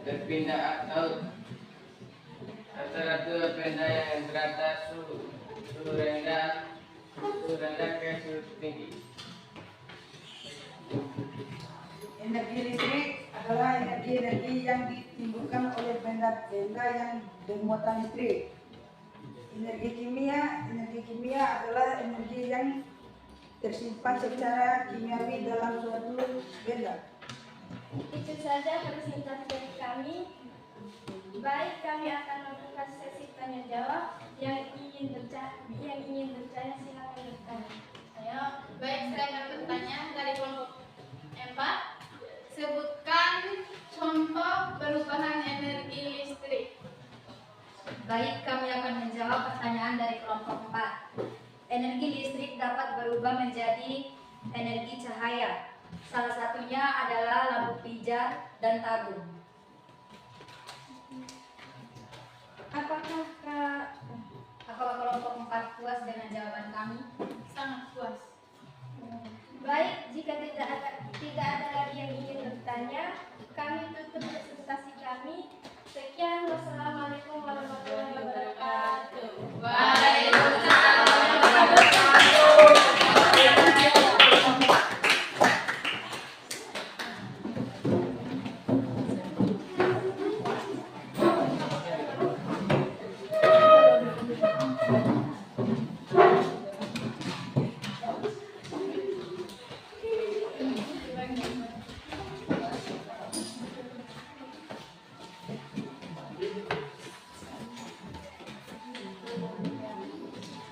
berpindah atau antara dua benda yang berada suhu rendah ke suhu tinggi. Energi listrik adalah energi yang ditimbulkan oleh benda-benda yang bermuatan listrik. Energi kimia adalah energi yang tersimpan secara kimiawi dalam suatu benda. Itu saja presentasi dari kami. Baik, kami akan membuka sesi tanya jawab. Yang ingin bertanya silakan bertanya. Baik, saya akan bertanya dari kelompok 4. Sebutkan contoh perubahan energi listrik. Baik, kami akan menjawab pertanyaan dari kelompok 4. Energi listrik dapat berubah menjadi energi cahaya. Salah satunya adalah lampu pijar dan tabung. Apakah kelompok 4 puas dengan jawaban kami? Sangat puas. Baik, jika tidak ada lagi yang ingin bertanya, kami tutup presentasi kami. Sekian, wassalamualaikum warahmatullahi wabarakatuh. Waalaikumsalam warahmatullahi wabarakatuh.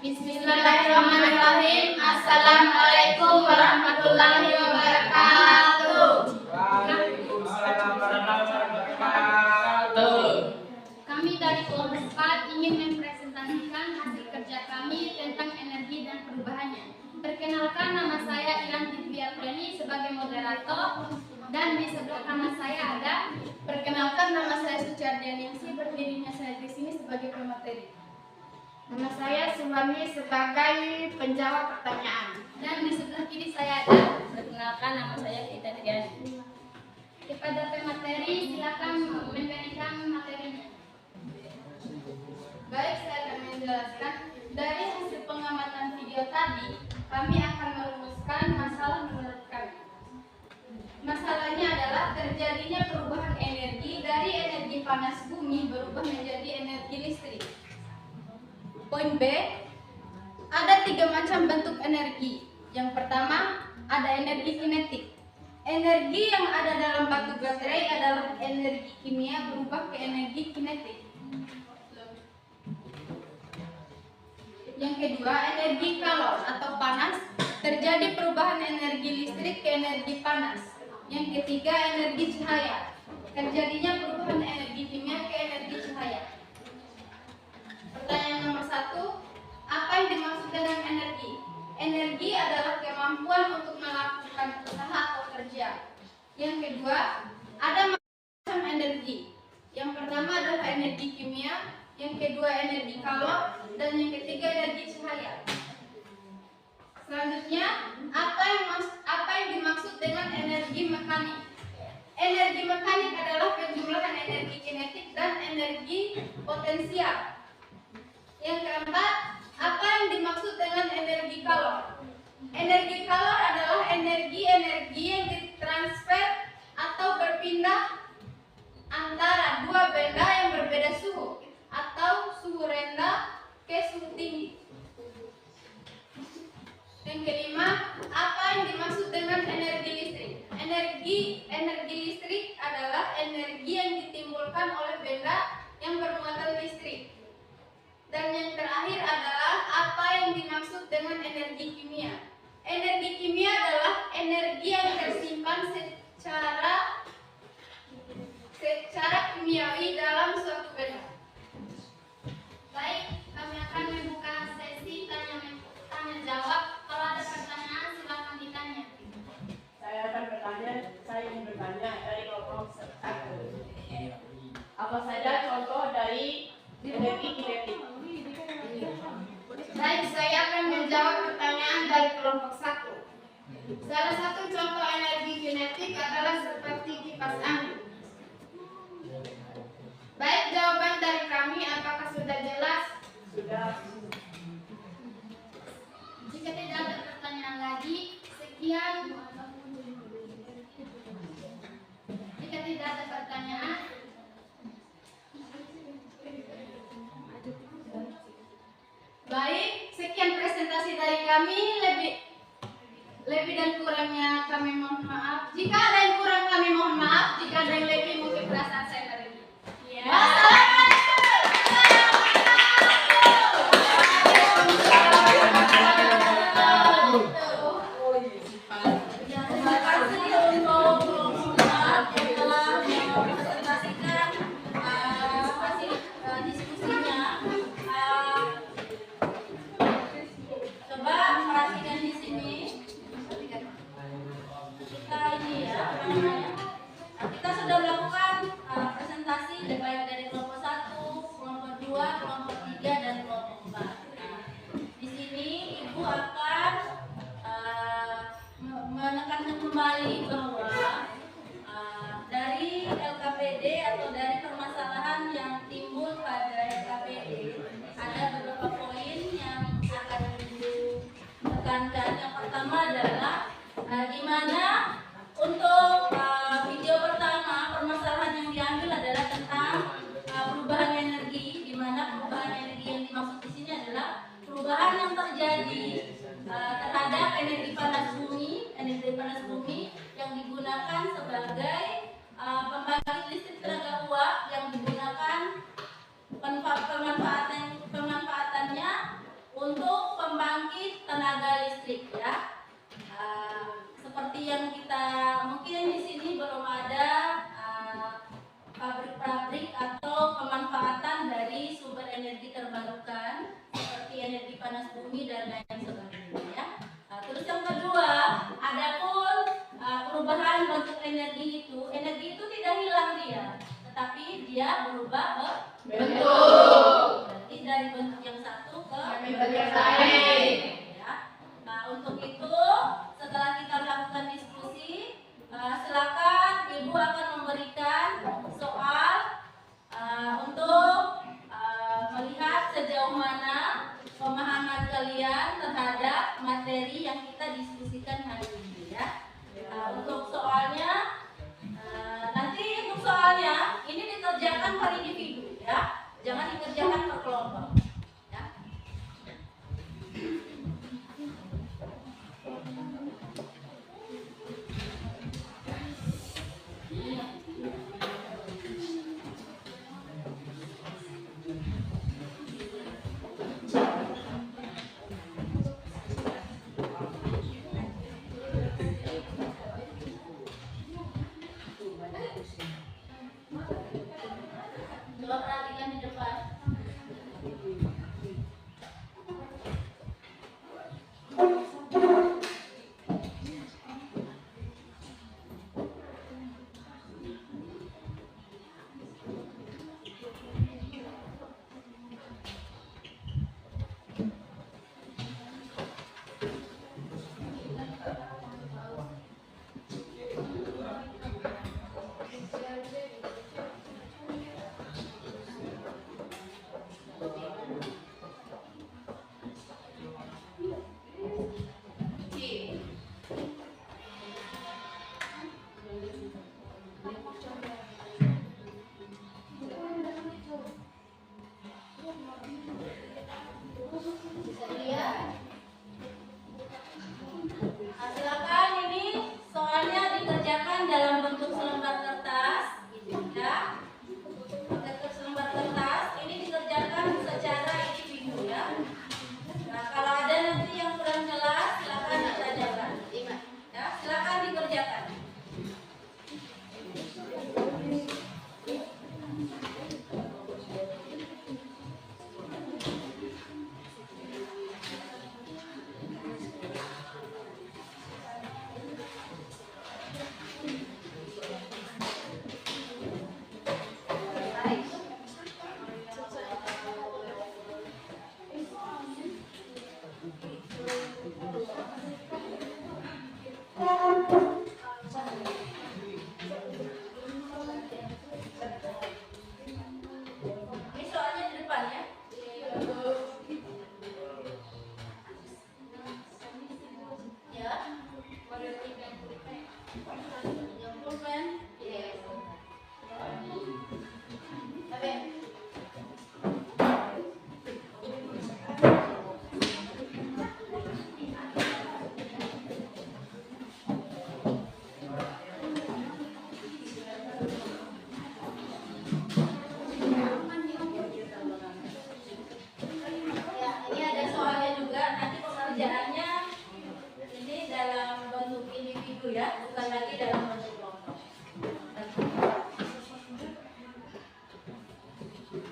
Bismillahirrahmanirrahim. Assalamualaikum warahmatullahi wabarakatuh. Waalaikumsalam warahmatullahi wabarakatuh. Kami dari kelompok 4 ingin mempresentasikan hasil kerja kami tentang energi dan perubahannya. Perkenalkan, nama saya Iranti Fiatreni sebagai moderator, dan di sebelah kanan saya ada. Perkenalkan, nama saya Suciardianingsi, berdirinya saya di sini sebagai pemateri. Nama saya Suhami sebagai penjawab pertanyaan. Dan di sebelah kiri saya ada. Perkenalkan, nama saya Kita Triani. Kepada pemateri, silakan memberikan materinya. Baik, saya akan menjelaskan. Dari hasil pengamatan video tadi, kami akan merumuskan masalah menurut kami. Masalahnya adalah terjadinya perubahan energi dari energi panas bumi berubah menjadi energi listrik. Poin B, ada 3 macam bentuk energi. Yang pertama, ada energi kinetik. Energi yang ada dalam batu baterai adalah energi kimia berubah ke energi kinetik. Yang kedua, energi kalor atau panas. Terjadi perubahan energi listrik ke energi panas. Yang ketiga, energi cahaya. Terjadinya perubahan energi kimia ke energi cahaya. Pertanyaan nomor 1, apa yang dimaksud dengan energi? Energi adalah kemampuan untuk melakukan usaha atau kerja. Yang kedua, ada macam energi. Yang pertama adalah energi kimia, yang kedua energi kalor, dan yang ketiga energi cahaya. Selanjutnya, apa yang dimaksud dengan energi mekanik? Energi mekanik adalah penjumlahan energi kinetik dan energi potensial. Yang keempat, apa yang dimaksud dengan energi kalor? Energi kalor adalah energi-energi yang ditransfer atau berpindah antara dua benda yang berbeda suhu atau suhu rendah ke suhu tinggi. Yang kelima, apa yang dimaksud dengan energi listrik? Energi listrik adalah energi yang ditimbulkan oleh benda yang bermuatan listrik. Dan yang terakhir adalah apa yang dimaksud dengan energi kimia? Energi kimia adalah energi yang tersimpan secara kimiawi dalam suatu benda. Baik, kami akan membuka sesi tanya jawab. Kalau ada pertanyaan silakan ditanya. Saya ingin bertanya dari kelompok 1. Apa saja contoh dari energi kinetik? Baik, saya akan menjawab pertanyaan dari kelompok 1. Salah satu contoh energi kinetik adalah seperti kipas angin. Baik, jawaban dari kami apakah sudah jelas? Sudah. Jika tidak ada pertanyaan lagi, sekian. Jika tidak ada pertanyaan, baik, sekian presentasi dari kami. Lebih dan kurangnya kami mohon maaf. Jika ada yang kurang kami mohon maaf. Jika ada yang lebih mungkin perasaan saya dari ini. Terima kasih untuk kelompok yang telah mempresentasikan hasil diskusinya. Coba perhatikan di sini. Kita ini ya, apa namanya? Kita sudah melakukan presentasi baik dari kelompok 1, kelompok 2, kelompok 3 dan kelompok 4. Di sini Ibu akan menekankan kembali bahwa dari LKPD atau dari permasalahan yang timbul pada LKPD ada beberapa poin yang akan Ibu tekankan. Yang pertama adalah di mana untuk video pertama permasalahan yang diambil adalah tentang perubahan energi, di mana perubahan energi yang dimaksud di sini adalah perubahan yang terjadi terhadap energi panas bumi yang digunakan sebagai pembangkit listrik tenaga uap yang digunakan pemanfaatannya untuk pembangkit tenaga listrik ya. Seperti yang kita mungkin di sini belum ada pabrik-pabrik atau pemanfaatan dari sumber energi terbarukan seperti energi panas bumi dan lain sebagainya ya. Terus yang kedua, adapun perubahan bentuk energi itu tidak hilang dia, tetapi dia berubah bentuk. Berarti dari bentuk yang satu ke bentuk yang lain. Ya. Nah, untuk itu setelah kita melakukan diskusi, silakan Ibu akan memberikan soal untuk melihat sejauh mana pemahaman kalian terhadap materi yang kita diskusikan hari ini ya. Untuk soalnya nanti untuk soalnya ini dikerjakan per individu ya, jangan dikerjakan per kelompok ya.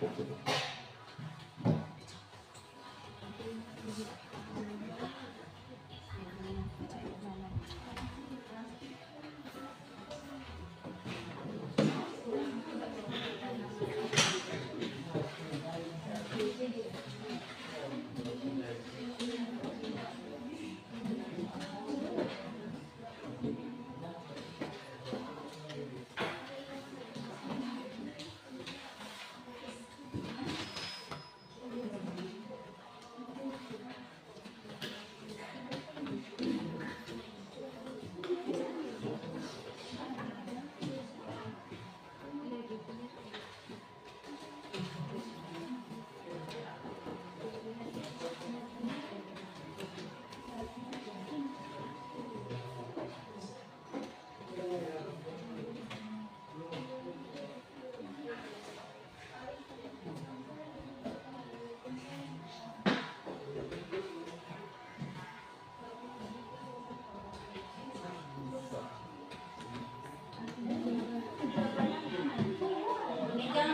Jangan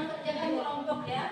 kerjakan kelompok ya.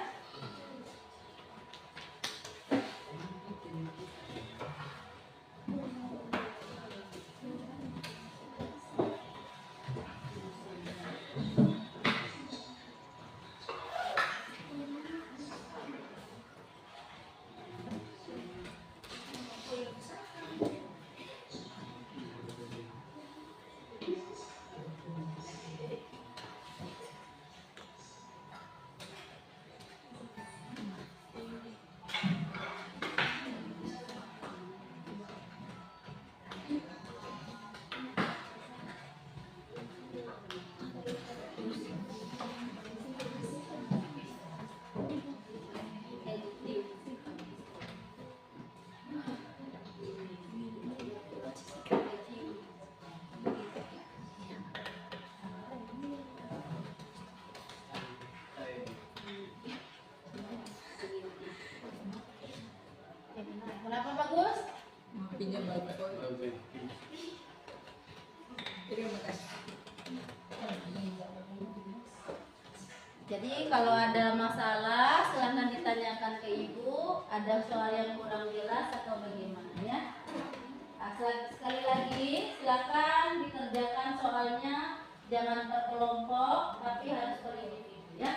Kenapa bagus? Pinjam bagus. Terima kasih. Jadi kalau ada masalah silahkan ditanyakan ke ibu. Ada soal yang kurang jelas atau bagaimana ya? Nah, sekali lagi silakan dikerjakan soalnya, jangan per kelompok tapi harus per individu ya.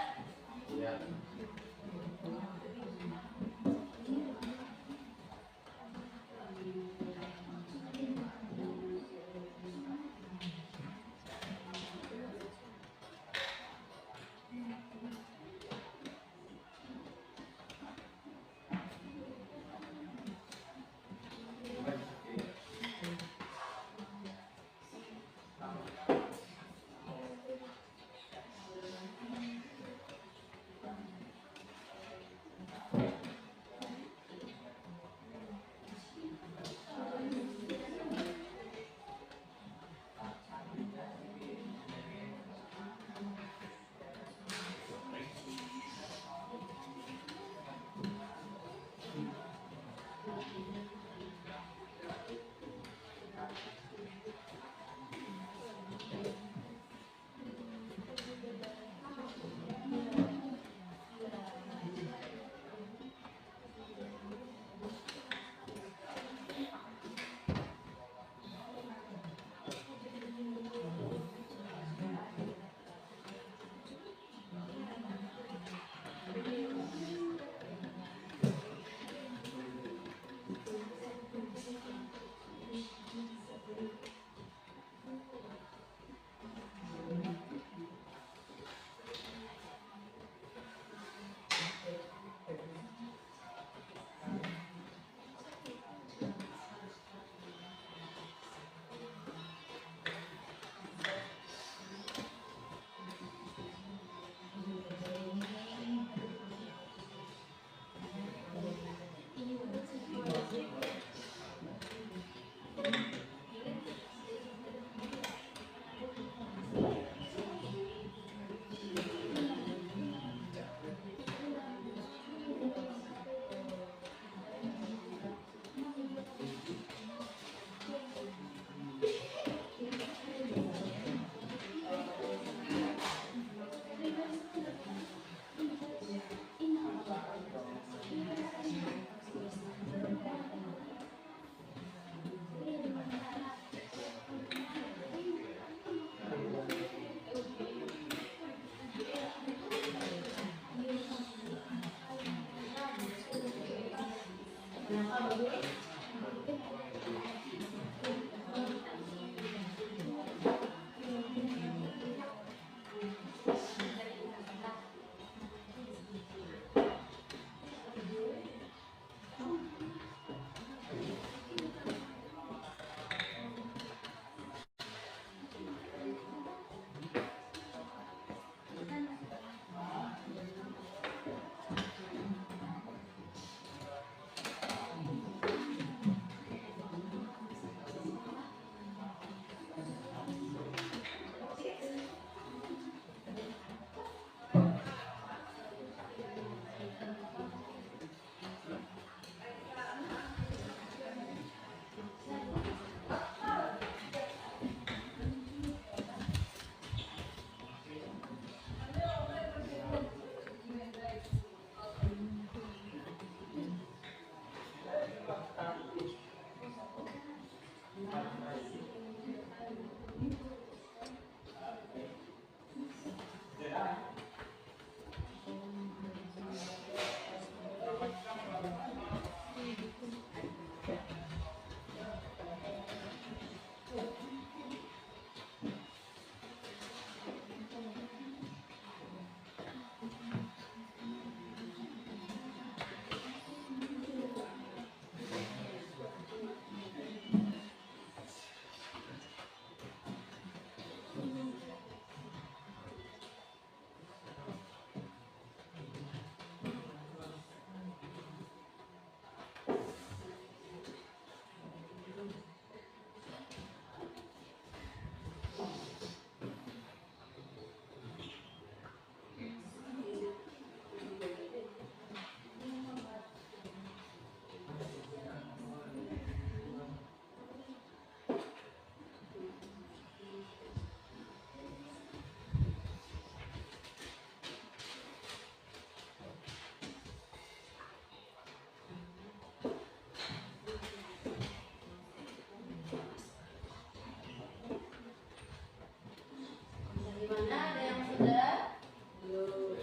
Bagaimana, ada yang sudah? Belum.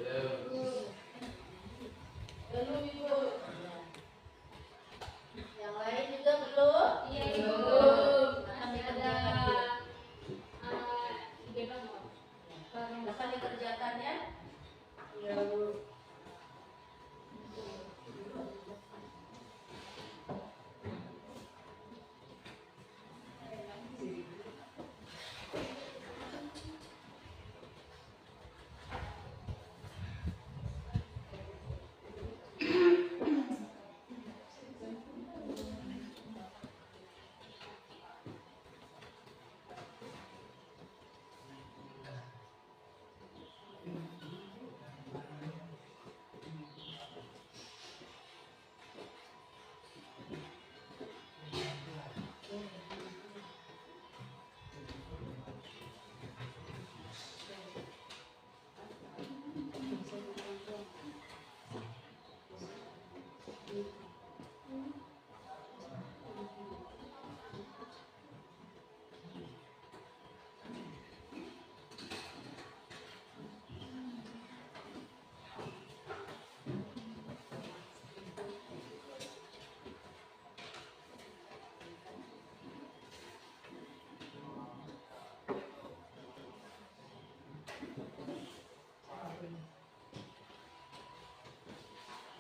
Ibu. Yang lain juga belum? Iya, Ibu. Ibu. Akan Ada dikerjakan. Akan dikerjakan ya? Iya, Bu.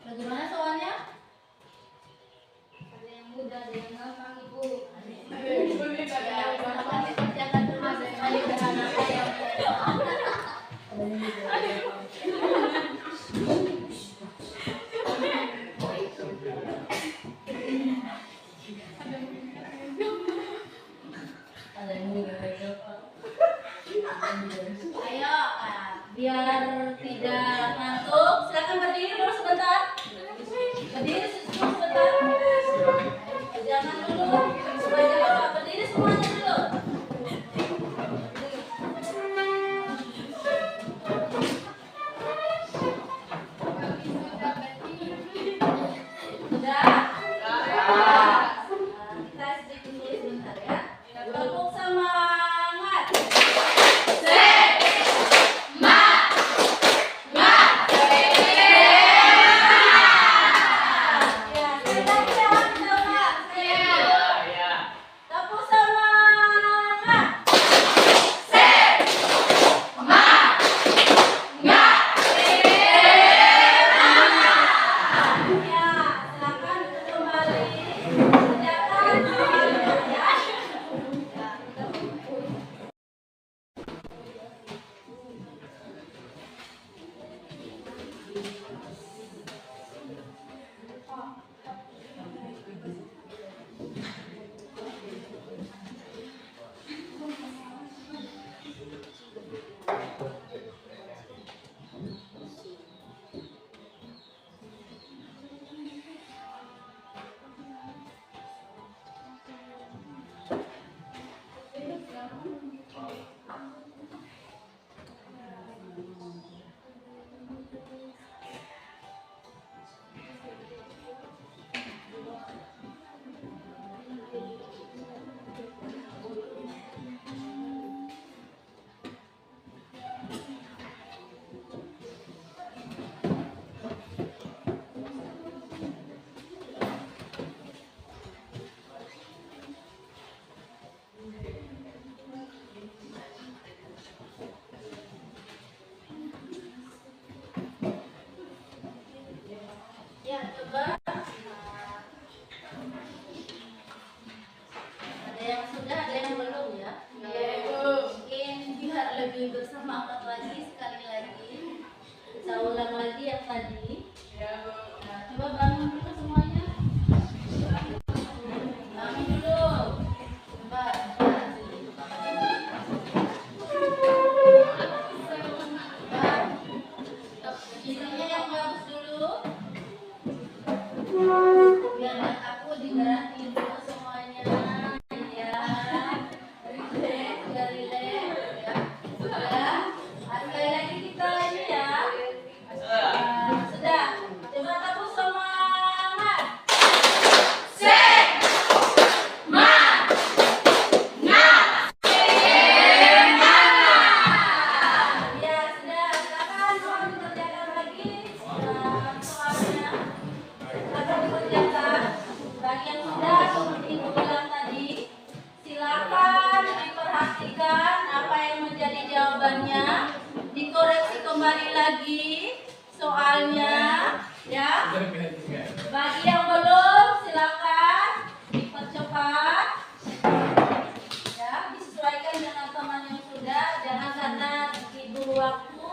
Bagaimana soalnya? Ada yang mudah, ada yang gampang, Ibu. Ya, akan dikerjakan dulu sekali dengan apa yang ayo, biar tidak ngantuk, silakan berdiri dulu sebentar. Berdiri sebentar. Jangan dulu, supaya apa? Berdiri semuanya dulu. Sudah? Kita sedikit tulis sebentar ya. Kelompok semangat. Ya, Ya, coba. Ada yang sudah, ada yang belum ya? Mungkin biar lebih bersemangat lagi sekali lagi. Saya ulang lagi yang tadi. Nah, coba bangun dulu semuanya. Bangun dulu. Coba. Berdirinya yang bagus dulu. Biar aku digerakin dulu semuanya. Ya. Relax, biar relax. Ya. Sudah. Sekali lagi kita lagi ya. Sudah. Coba tepuk semangat. Ya sudah, silakan mohon dikerjakan lagi soalnya akan dikerjakan. Bagi yang sudah seperti Ibu bilang tadi, silakan diperhatikan apa yang menjadi jawabannya, dikoreksi kembali lagi soalnya, ya. Bagi yang belum, silakan dipercepat. Ya, disesuaikan dengan teman yang sudah, jangan karena tidur waktu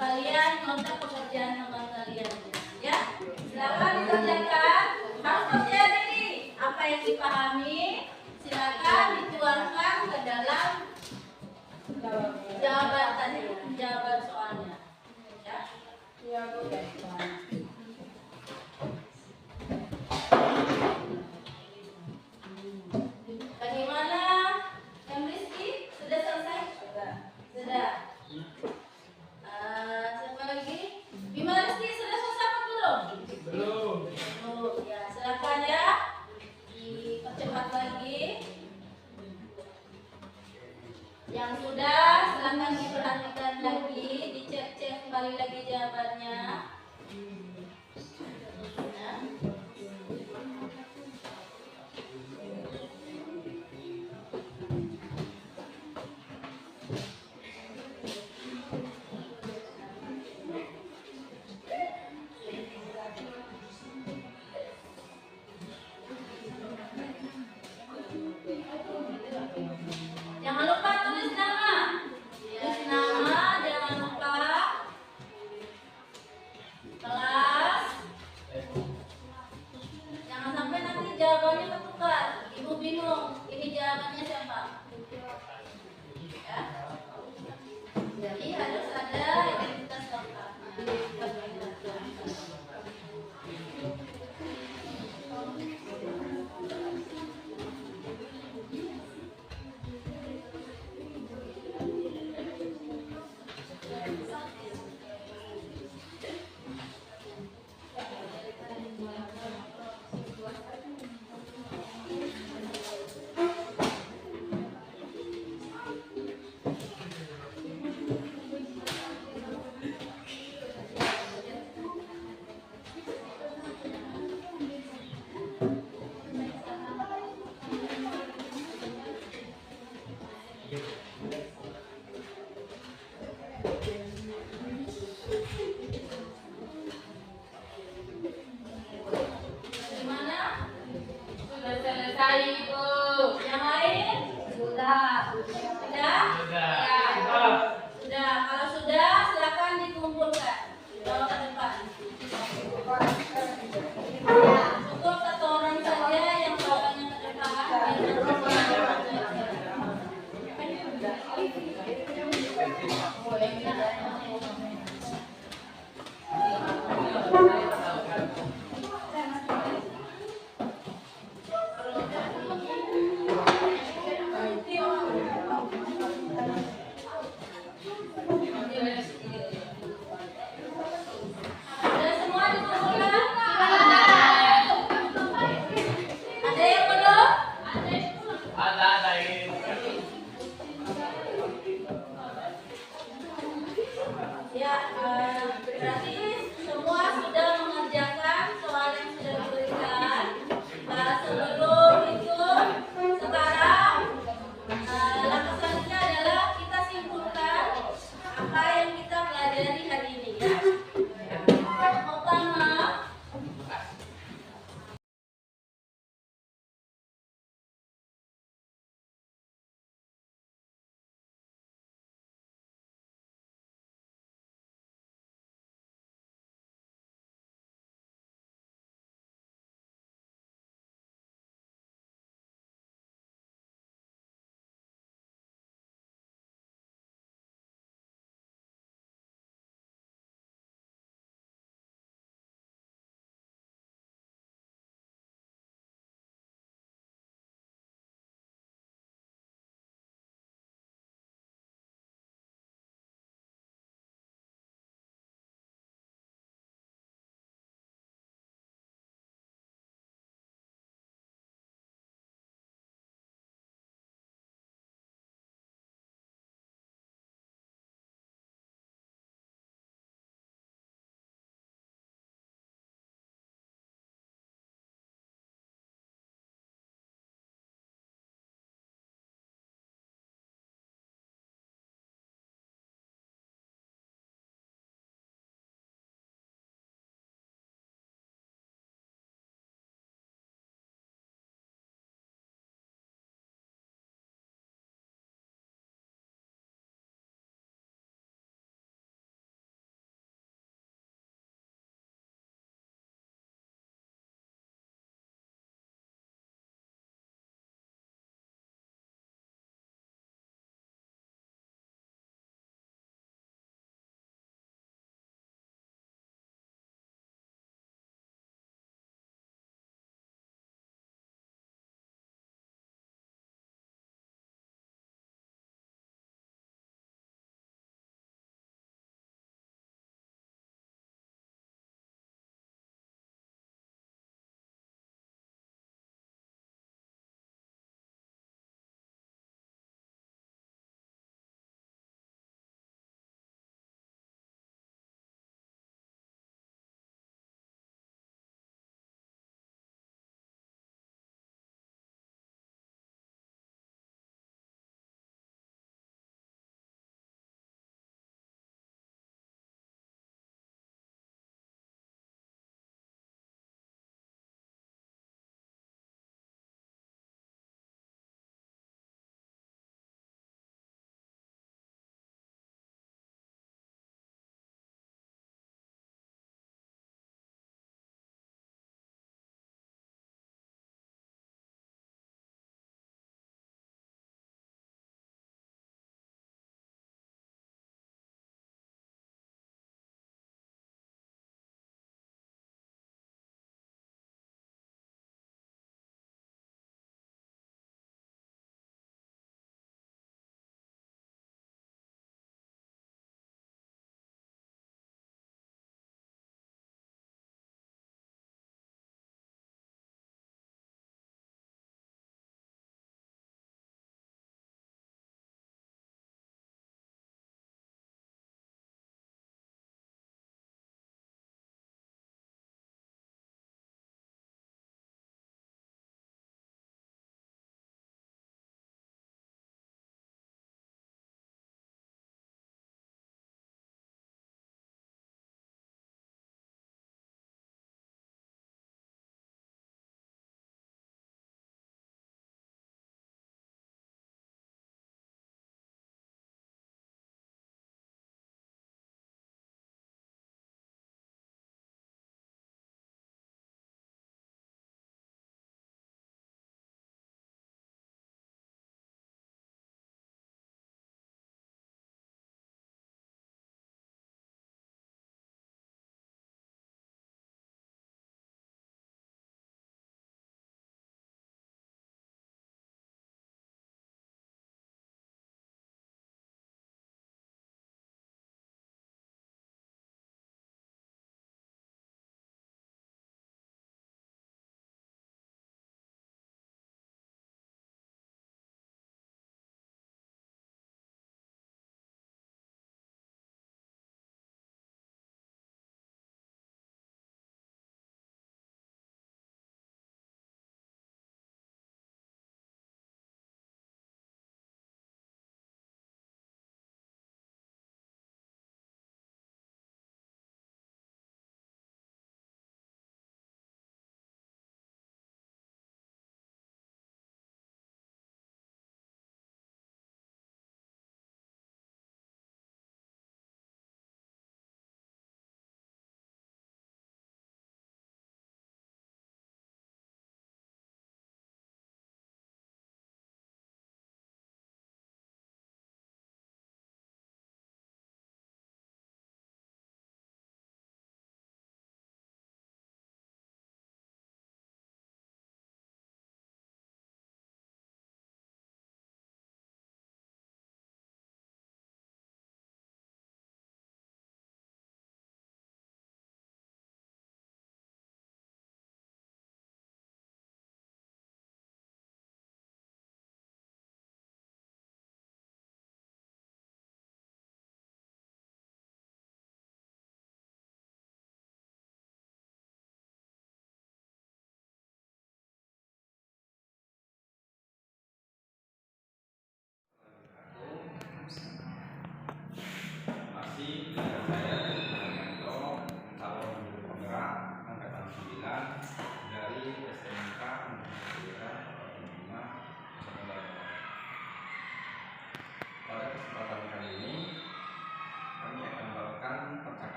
kalian ngontak pekerjaan teman kalian, ya. Silakan dikerjakan, harus percaya diri. Apa yang dipahami, silakan dituangkan ke dalam jawaban tadi, jawaban soalnya, ya. Bagaimana? Yang Rizky sudah selesai? Sudah. Siapa lagi? Bima Rizky sudah selesai apa belum? Belum. Ya, silakan ya. Dipercepat lagi. Yang sudah, silakan diperhatikan lagi, dicek-cek kembali lagi jawabannya.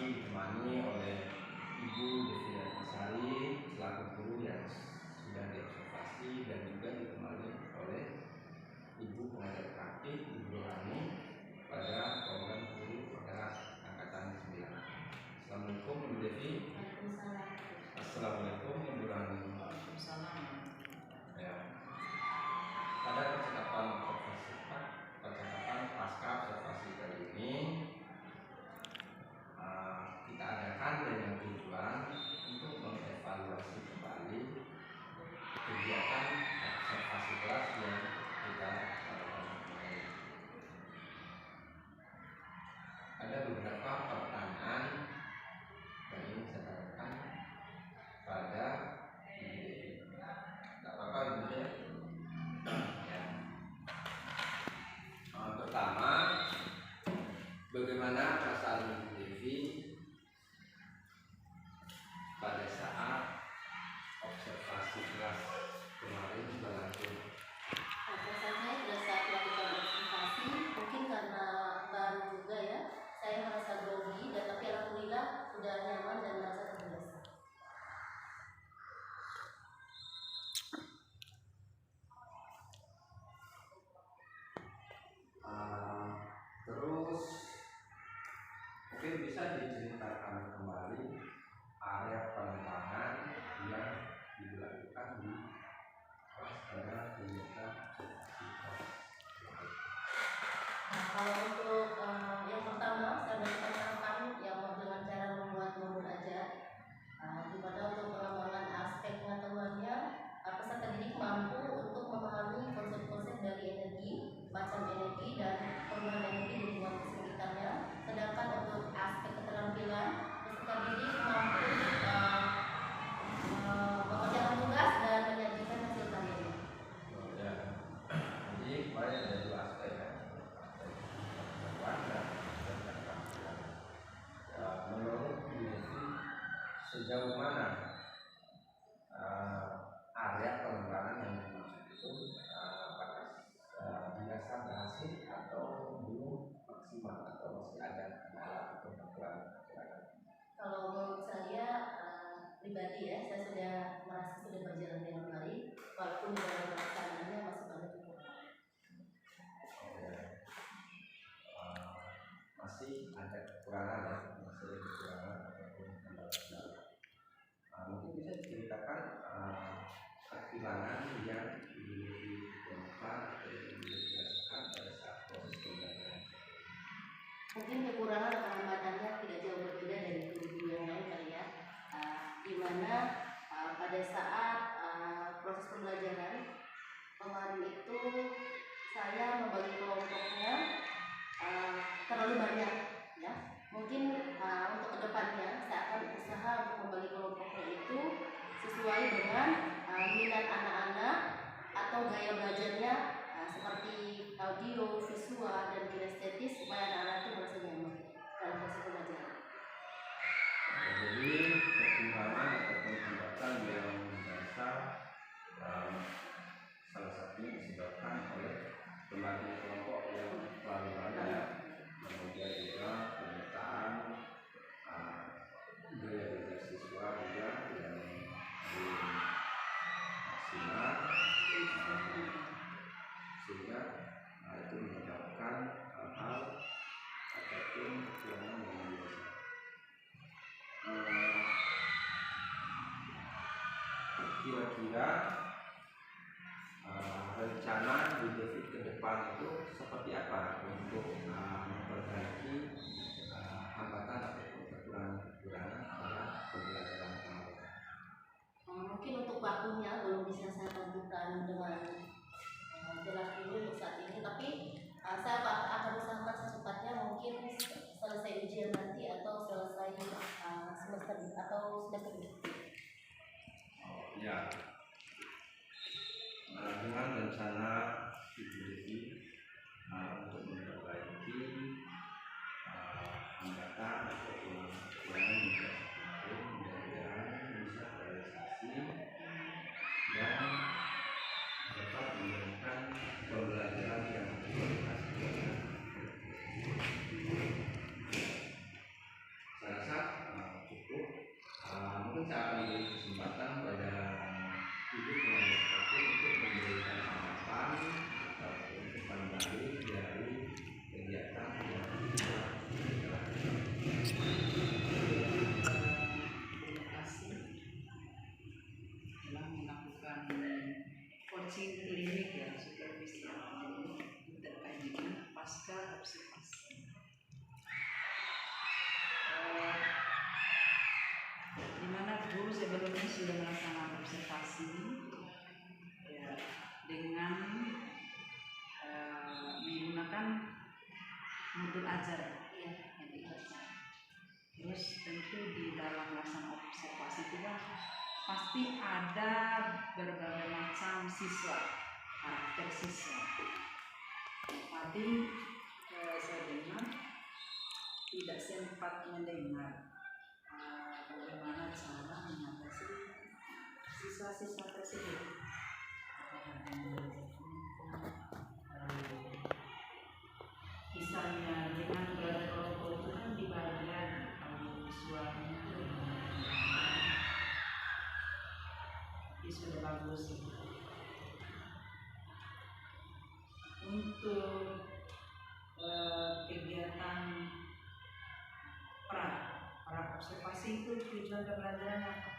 ditemani oleh Ibu Devi Ratnasari selaku guru yang sudah diobservasi dan juga ditemani oleh Ibu pengajar praktik Ibu Rohani pada program guru penggerak angkatan 9. Assalamualaikum Ibu Devi. Assalamualaikum Ibu Rohani. Ya. Pada percakapan pasca observasi kali ini kita adakan dengan tujuan untuk mengevaluasi kembali kegiatan observasi kelas yang kita lakukan kemarin. Ada beberapa pertanyaan yang ingin saya tanyakan pada Ibu. Tidak apa-apa Ibu ya. Pertama, bagaimana perasaan Ibu Devi pada saat observasi kelas kemarin berlangsung? Rasanya pada saat melakukan observasi, mungkin karena baru juga ya, saya merasa grogi, dan tapi alhamdulillah sudah nyaman dan merasa terbiasa. Terus mungkin bisa diceritakan kembali area pengembangan yang dilakukan di kelas pada kegiatan observasi kelas. Nah, kalau untuk yang pertama saya melakukan yang dengan cara membuat mood aja, di mana untuk pengembangan aspek pengetahuannya peserta didik mampu untuk memahami konsep-konsep dari energi, macam energi dan perubahan energi di lingkungan sekitarnya. Sedangkan untuk aspek keterampilan peserta didik mampu mengerjakan tugas dan menyajikan hasil karyanya. Ya, jadi kemarin ada dua aspek ya. Menurut Bu Devi, sejauh mana area pengembangan yang dimaksud itu apakah dirasa berhasil atau belum maksimal atau masih ada kendala atau kekurangan? Kalau menurut saya pribadi ya, saya sudah merasa sudah berjalan dengan baik, walaupun di dalam pelaksanaannya masih banyak kekurangan. Masih ada kekurangan ya, masih ada kekurangan ataupun kendala-kendala. Mungkin bisa diceritakan kekurangan yang ditemukan atau dirasakan pada saat proses pembelajaran. Mungkin kekurangan atau hambatannya tidak jauh berbeda dari guru-guru yang lain kali ya, di mana pada saat proses pembelajaran kemarin itu saya membagi kelompoknya terlalu banyak ya. Mungkin untuk kedepannya saya akan berusaha untuk membagi kelompoknya itu sesuai dengan minat anak-anak atau gaya belajarnya, seperti audio, visual, dan kinestetis, supaya anak-anak itu merasa nyaman dalam proses pembelajaran. Jadi pertimbangan ataupun hambatan yang dasar salah satunya disebabkan oleh pembagian kelompok yang terlalu banyak, kemudian juga pemetaan gaya belajar siswa juga yang belum maksimal, sehingga itu menyebabkan hal-hal ataupun kekurangan yang biasa. Kira-kira rencana Bu Devi ke depan itu seperti apa untuk memperbaiki hambatan ataupun kekurangan pada pembelajaran kemarin? Mungkin untuk waktunya belum bisa saya tentukan dengan jelas dulu untuk saat ini, tapi saya akan usahakan secepatnya, mungkin selesai ujian nanti atau selesai semester ini. Ya, dengan rencana Ibu Devi untuk memperbaiki hambatan ataupun kekurangan di kelas kemarin, mudah-mudahan bisa realisasi dan dapat memberikan pembelajaran yang berkualitas. Salah satu saya akan beri kesempatan pada Ibu Pengajar Fokus untuk memberikan tanggapan untuk kembali dari kegiatan yang telah melakukan coaching klinik ya, supervisi terkait dengan pasca observasi. Di mana guru sebelumnya sudah melaksanakan observasi ya, dengan menggunakan modul ajar ya, terus tentu di dalam melaksanakan observasi itu kan pasti ada berbagai macam siswa, karakter siswa. Tadi saya dengar tidak sempat mendengar bagaimana cara mengatasi siswa-siswa tersebut. Misalnya dengan belajar kelompok itu kan di bagian visualnya sudah bagus. Untuk kegiatan pra observasi itu tujuan pembelajaran apa?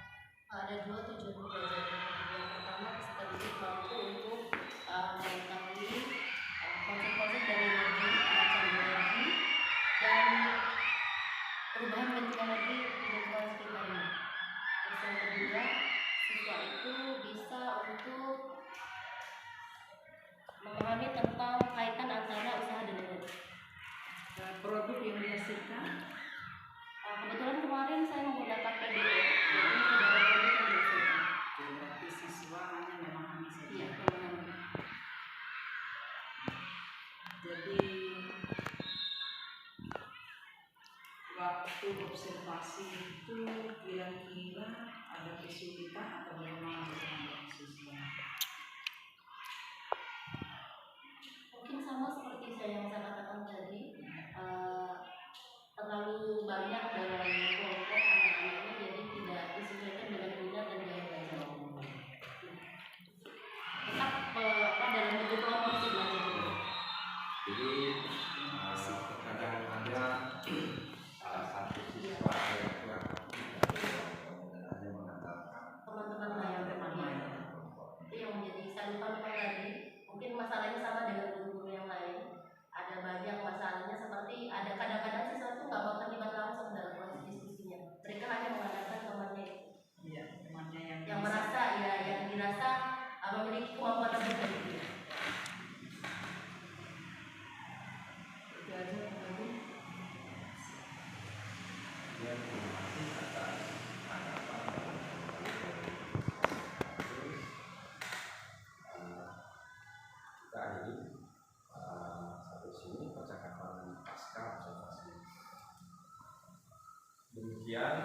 Ada dua tujuan pembelajaran. Yang pertama peserta didik mampu untuk mengetahui konsep-konsep dari energi, macam energi, dan perubahan bentuk energi di lingkungan sekitarnya. Terus yang kedua, siswa itu bisa untuk memahami tentang kaitan antara usaha dan energi. Produk yang dihasilkan? Kebetulan kemarin saya menggunakan PDO, jadi tidak ada produk yang dihasilkan. Berarti siswa hanya memahami saja. Iya, memahami. Jadi waktu observasi itu kira-kira ada kesulitan atau bagaimana dengan siswa? Mungkin sama seperti yang saya katakan tadi, terlalu banyak dalam kelompok anak-anaknya, jadi tidak disesuaikan dengan minat dan gaya belajar. Tetap dalam bentuk kelompok sih belajar. Jadi terkadang ada salah satu siswa yang kurang hanya mengandalkan teman-teman lain itu yang menjadi saya lupa tadi. Mungkin masalahnya sama dengan guru-guru yang lain. Ada banyak masalahnya, seperti ada kadang-kadang siswa itu nggak mau terlibat langsung dalam proses diskusinya. Mereka hanya mengandalkan temannya. Iya, temannya yang merasa ya, yang dirasa memiliki kemampuan lebih dari dia. Itu aja tadi. dan terima kasih atas tanggapan. Kita akhiri sampai sini percakapan pasca observasi. Demikian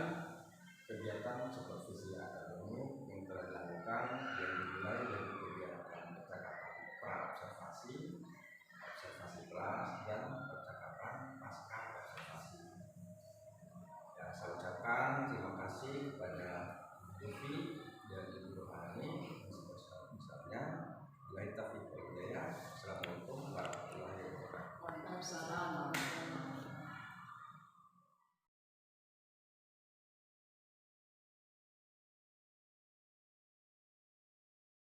kegiatan supervisi akademik yang telah dilakukan yang dimulai dari kegiatan percakapan pra observasi, observasi kelas, dan percakapan pasca observasi. Ya, saya ucapkan terima kasih kepada Devi dan Ibu Rohani yang sebesar-besarnya. Assalamualaikum warahmatullahi wabarakatuh. Waalaikumsalam.